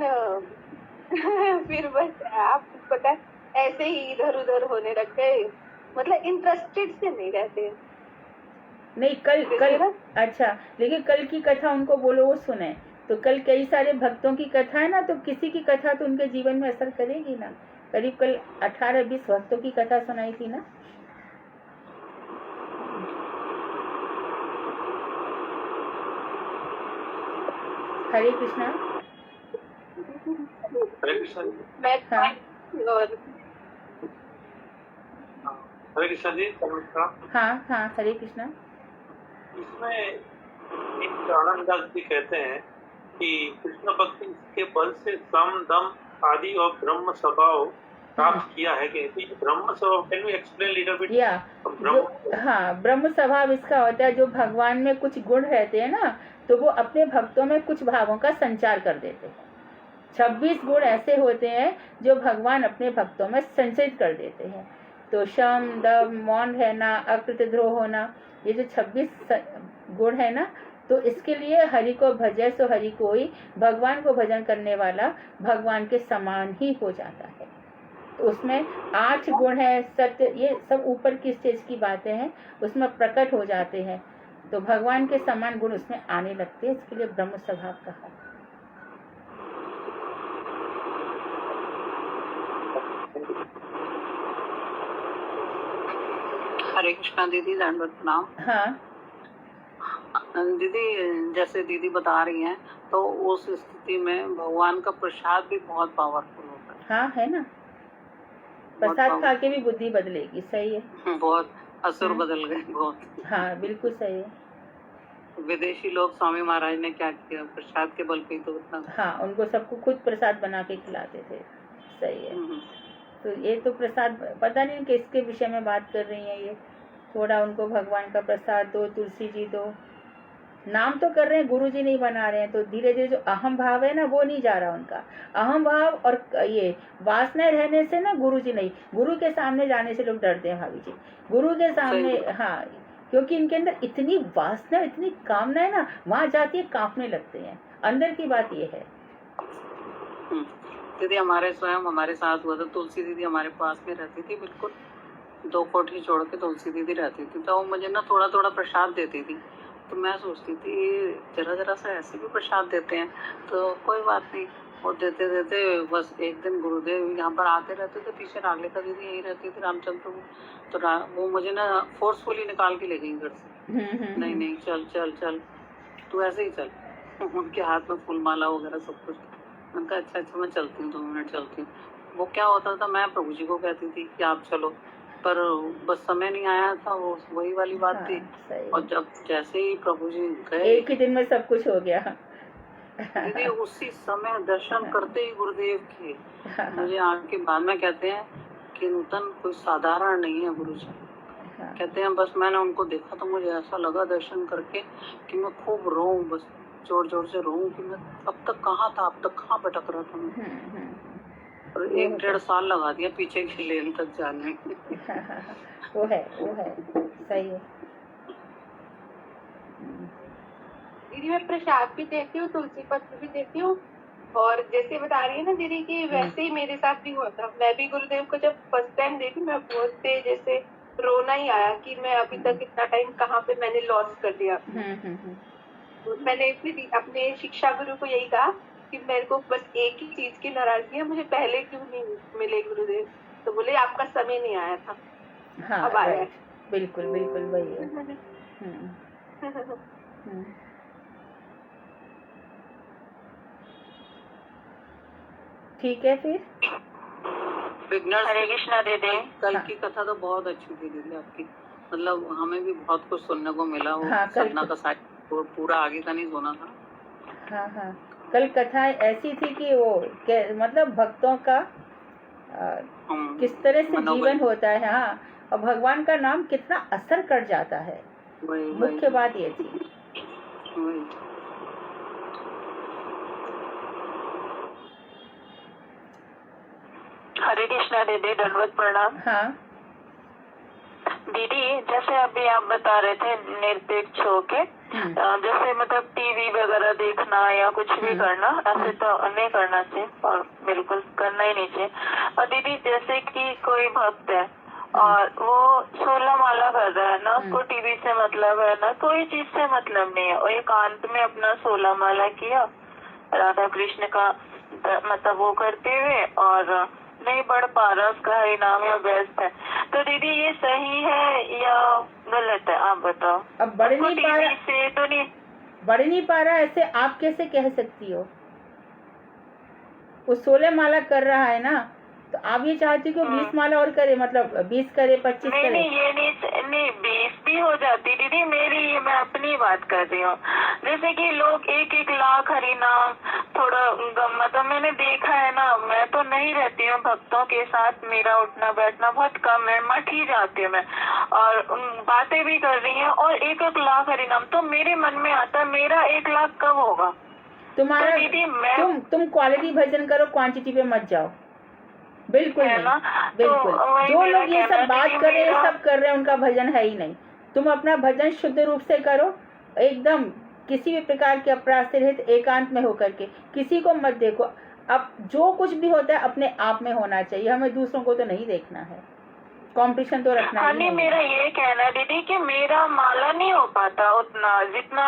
फिर बस आपको पता है, ऐसे ही इधर उधर होने लग गए, मतलब इंटरेस्टेड से नहीं रहते नहीं, कल कल जैसे ना। अच्छा, लेकिन कल की कथा उनको बोलो वो सुने, तो कल कई सारे भक्तों की कथा है ना, तो किसी की कथा तो उनके जीवन में असर करेगी ना। करीब कल 18-20 भक्तों की कथा सुनाई थी ना। हरे कृष्णा। हरे कृष्णा जी। मैं हाँ और हरे कृष्णा जी, नमस्कार। हाँ हाँ, हरे कृष्णा। इसमें एक आनंद दास जी कहते हैं कि कृष्ण भक्ति के बल से सम दम आदि और ब्रह्म स्वभाव प्राप्त किया है। कि ब्रह्म स्वभाव, can you explain little bit? या जो हाँ, ब्रह्म स्वभाव इसका होता है, जो भगवान में कुछ गुण रहते हैं ना, तो वो अपने भक्तों में कुछ भावों का संचार कर देते हैं। 26 गुण ऐसे होते हैं जो भगवान अपने भक्तों में संचित कर देते हैं। तो शम दम मौन रहना, अकृतद्रोह होना, ये जो 26 गुण है ना, तो इसके लिए हरि को भजे सो हरि कोई, भगवान को भजन करने वाला भगवान के समान ही हो जाता है। तो उसमें 8 गुण है, सत्य, ये सब ऊपर की स्टेज की बातें हैं, उसमें प्रकट हो जाते हैं, तो भगवान के समान गुण उसमें आने लगते हैं, इसके लिए ब्रह्म स्वभाव कहा। हरे कृष्णा दीदी, दंडवत प्रणाम। हाँ दीदी, जैसे दीदी बता रही हैं, तो उस स्थिति में भगवान का प्रसाद भी बहुत पावरफुल होता है। हाँ, है ना, बहुत प्रसाद खा के भी बुद्धि बदलेगी, सही है। बहुत असुर बदल गए बहुत। हाँ बिल्कुल सही है। विदेशी लोग स्वामी महाराज ने क्या किया, प्रसाद के बल पे तो उतना। हाँ, उनको सबको खुद प्रसाद बना के खिलाते थे, सही है। तो ये तो प्रसाद, पता नहीं किसके विषय में बात कर रही हैं ये, थोड़ा उनको भगवान का प्रसाद दो, तुलसी जी दो, नाम तो कर रहे हैं, गुरु जी नहीं बना रहे हैं, तो धीरे धीरे जो अहम भाव है ना, वो नहीं जा रहा उनका अहम भाव, और ये वासनाएं रहने से ना, गुरु जी नहीं, गुरु के सामने जाने से लोग डरते हैं भाभी जी, गुरु के सामने। हाँ, क्योंकि इनके अंदर इतनी वासना, इतनी कामना है ना, वहां जाती है कांपने लगते हैं, अंदर की बात ये है। दीदी, हमारे स्वयं हमारे साथ हुआ था, तुलसी दीदी हमारे पास में रहती थी, बिल्कुल 2 कोठी छोड़ के तुलसी दीदी रहती थी, तो वो मुझे ना थोड़ा थोड़ा प्रसाद देती थी, तो मैं सोचती थी जरा जरा सा ऐसे भी प्रसाद देते हैं, तो कोई बात नहीं, वो देते देते बस एक दिन गुरुदेव यहाँ पर आते रहते थे, पीछे रागलिका दीदी यहीं रहती थी, रामचंद्र वो, तो वो मुझे ना फोर्सफुली निकाल के ले गई घर से। नहीं नहीं, चल चल चल, तू ऐसे ही चल। उनके हाथ में फूल माला वगैरह सब कुछ। मैंने कहा अच्छा मैं चलती हूँ, 2 मिनट चलती हूँ। वो क्या होता था, मैं प्रभु जी को कहती थी कि आप चलो, पर बस समय नहीं आया था, वो वही वाली बात थी। और जब जैसे ही प्रभु जी गए, एक ही दिन में सब कुछ हो गया। दीदी उसी समय दर्शन करते ही गुरुदेव के मुझे आके बाद में कहते हैं कि नूतन कोई साधारण नहीं है गुरु जी। कहते हैं बस मैंने उनको देखा तो मुझे ऐसा लगा दर्शन करके कि मैं खूब रोऊं, बस जोर जोर से रोऊं कि मैं अब तक कहाँ था, अब तक कहाँ भटक रहा था मैं। और 1-1.5 साल लगा दिया पीछे की लेन तक जाने में। वो है सही है। दीदी मैं प्रसाद भी देती हूँ, तुलसी पत्र भी देती हूँ, और जैसे बता रही है ना दीदी कि वैसे ही मेरे साथ भी हुआ था। मैं भी गुरुदेव को जब फर्स्ट टाइम देखी, मैं बहुत तेज जैसे रोना ही आया कि मैं अभी तक इतना टाइम कहाँ पे मैंने लॉस कर दिया। तो मैंने अपने शिक्षा गुरु को यही कहा कि मेरे को बस एक ही चीज की नाराजगी है, मुझे पहले क्यों नहीं मिले गुरुदेव। तो बोले आपका समय नहीं आया था, हाँ, अब आया है। राइट, बिल्कुल बिल्कुल वही है। हम्म। ठीक है फिर। विघ्नेश, हरे कृष्णा दीदी। कल हाँ। की कथा तो बहुत अच्छी थी दीदी आपकी, मतलब हमें भी बहुत कुछ सुनने को मिला। वो हाँ, कल सपना का साथ पूरा आगे का नहीं सुना था। हाँ हाँ, कल कथा ऐसी थी कि वो मतलब भक्तों का किस तरह से मनोबल। जीवन होता है। हाँ, और भगवान का नाम कितना असर कर जाता है, मुख्य बात ये थी। वही। हरे कृष्णा दीदी, दंडवत प्रणाम। हाँ। दीदी जैसे अभी आप बता रहे थे निरपेक्ष होके, जैसे मतलब टीवी वगैरह देखना या कुछ भी करना, ऐसे तो नहीं करना चाहिए और बिल्कुल करना ही नहीं चाहिए। और दीदी जैसे कि कोई भक्त है और वो 16 माला कर रहा है ना, उसको टीवी से मतलब है ना, कोई चीज से मतलब नहीं है, वो एकांत में अपना 16 माला किया राधा कृष्ण का मतलब वो करते हुए, और नहीं बढ़ पा रहा उसका हरि नाम या व्यस्त है, तो दीदी ये सही है या गलत है, आप बताओ। अब बढ़ नहीं पा रहा, से तो नहीं बढ़ नहीं पा रहा, ऐसे आप कैसे कह सकती हो? वो 16 माला कर रहा है ना, तो आप ये चाहती हो कि 20 माला और करे, मतलब 20 करे, 25 करे? नहीं, ये नहीं 20 भी हो जाती दीदी मेरी, मैं अपनी बात कर रही हूँ। जैसे कि लोग 1-1 लाख हरि नाम, थोड़ा मतलब मैंने देखा है ना, मैं तो नहीं रहती हूँ भक्तों के साथ, मेरा उठना बैठना बहुत कम है, मठ ही जाती हूँ मैं, और बातें भी कर रही है, और 1-1 लाख हरि नाम, तो मेरे मन में आता है मेरा 1 लाख कब होगा? तुम्हारा तो दीदी तुम क्वालिटी भजन करो, क्वांटिटी पे मत जाओ। बिल्कुल है नहीं, ना, बिल्कुल। तो जो लोग ये सब बात कर रहे हैं, मेरा- सब कर रहे हैं, उनका भजन है ही नहीं। तुम अपना भजन शुद्ध रूप से करो, एकदम किसी भी प्रकार के अपराध से रहित, एकांत में होकर के, किसी को मत देखो। अब जो कुछ भी होता है अपने आप में होना चाहिए, हमें दूसरों को तो नहीं देखना है, कंपटीशन तो रखना ही नहीं। मेरा ये कहना है दीदी कि मेरा माला नहीं हो पाता उतना जितना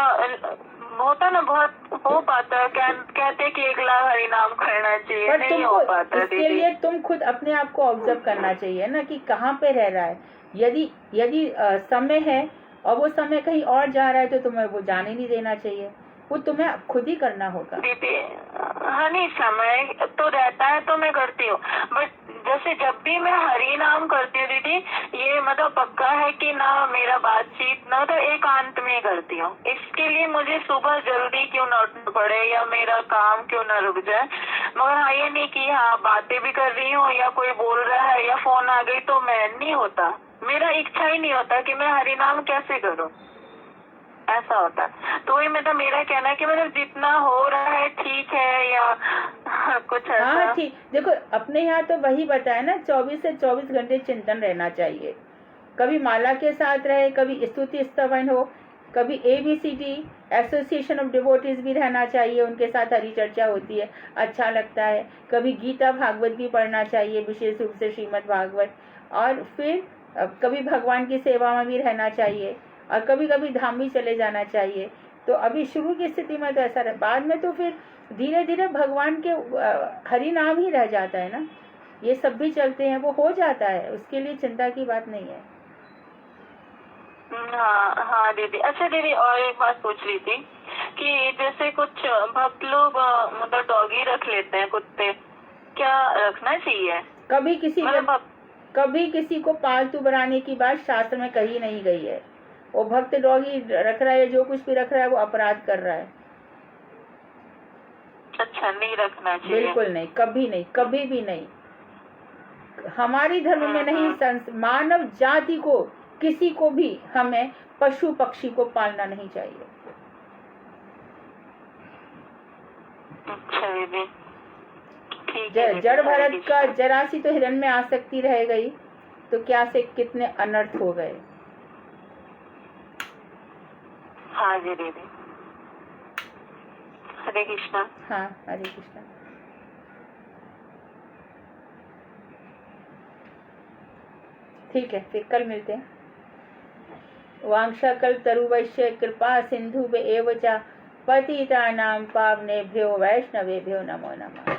होता ना, बहुत हो पाता है, कहते कि 1 लाख हरि नाम करना चाहिए, पर नहीं हो पाता तुमको इसके दीदी। लिए तुम खुद अपने आप को ऑब्जर्व करना चाहिए ना, कि कहाँ पे रह रहा है। यदि समय है और वो समय कहीं और जा रहा है, तो तुम्हें वो जाने नहीं देना चाहिए, वो तुम्हें खुद ही करना होगा। दीदी हाँ, नहीं समय तो रहता है तो मैं करती हूँ, बट जैसे जब भी मैं हरि नाम करती हूँ दीदी, ये मतलब पक्का है कि ना मेरा बातचीत ना, तो एकांत में करती हूँ। इसके लिए मुझे सुबह जल्दी क्यों ना उठना पड़े या मेरा काम क्यों ना रुक जाए, मगर हाँ ये नहीं कि हाँ बातें भी कर रही हूँ या कोई बोल रहा है या फोन आ गई तो मैं नहीं होता, मेरा इच्छा ही नहीं होता कि मैं हरि नाम कैसे करूँ, ऐसा होता। तो वही मतलब मेरा कहना है कि मतलब जितना हो रहा है ठीक है या कुछ ऐसा। हाँ ठीक, देखो अपने यहाँ तो वही बताया ना, 24 से 24 घंटे चिंतन रहना चाहिए। कभी माला के साथ रहे, कभी स्तुति स्तवन हो, कभी ABCD एसोसिएशन ऑफ डिवोटीज भी रहना चाहिए, उनके साथ हरी चर्चा होती है, अच्छा लगता है। कभी गीता भागवत भी पढ़ना चाहिए, विशेष रूप से श्रीमद् भागवत। और फिर कभी भगवान की सेवा में भी रहना चाहिए, और कभी कभी धाम भी चले जाना चाहिए। तो अभी शुरू की स्थिति में तो ऐसा रहा, बाद में तो फिर धीरे धीरे भगवान के हरि नाम ही रह जाता है ना, ये सब भी चलते हैं, वो हो जाता है, उसके लिए चिंता की बात नहीं है। हाँ दीदी। अच्छा दीदी, और एक बात पूछ रही थी कि जैसे कुछ भक्त लोग मतलब डॉगी रख लेते हैं, कुत्ते, क्या रखना चाहिए? कभी किसी को पालतू बनाने की बात शास्त्र में कही नहीं गई है। वो भक्त डॉगी रख रहा है, जो कुछ भी रख रहा है, वो अपराध कर रहा है। अच्छा, नहीं रखना चाहिए? बिल्कुल नहीं, कभी नहीं, कभी भी नहीं। हमारी धर्म में नहीं, मानव जाति को, किसी को भी हमें पशु पक्षी को पालना नहीं चाहिए। अच्छा दीदी, ठीक है। जड़ भरत का जरा सी तो हिरण में आसक्ति रह गई, तो क्या से कितने अनर्थ हो गए। हाँ जी दीदी, हरे कृष्णा। हाँ, हरे कृष्णा। ठीक है, फिर कल मिलते हैं। वांशाकल्पतरुवश्य कृपा सिंधु एव च पतितानां पावनेभ्यो वैष्णवेभ्यो नमो नमः।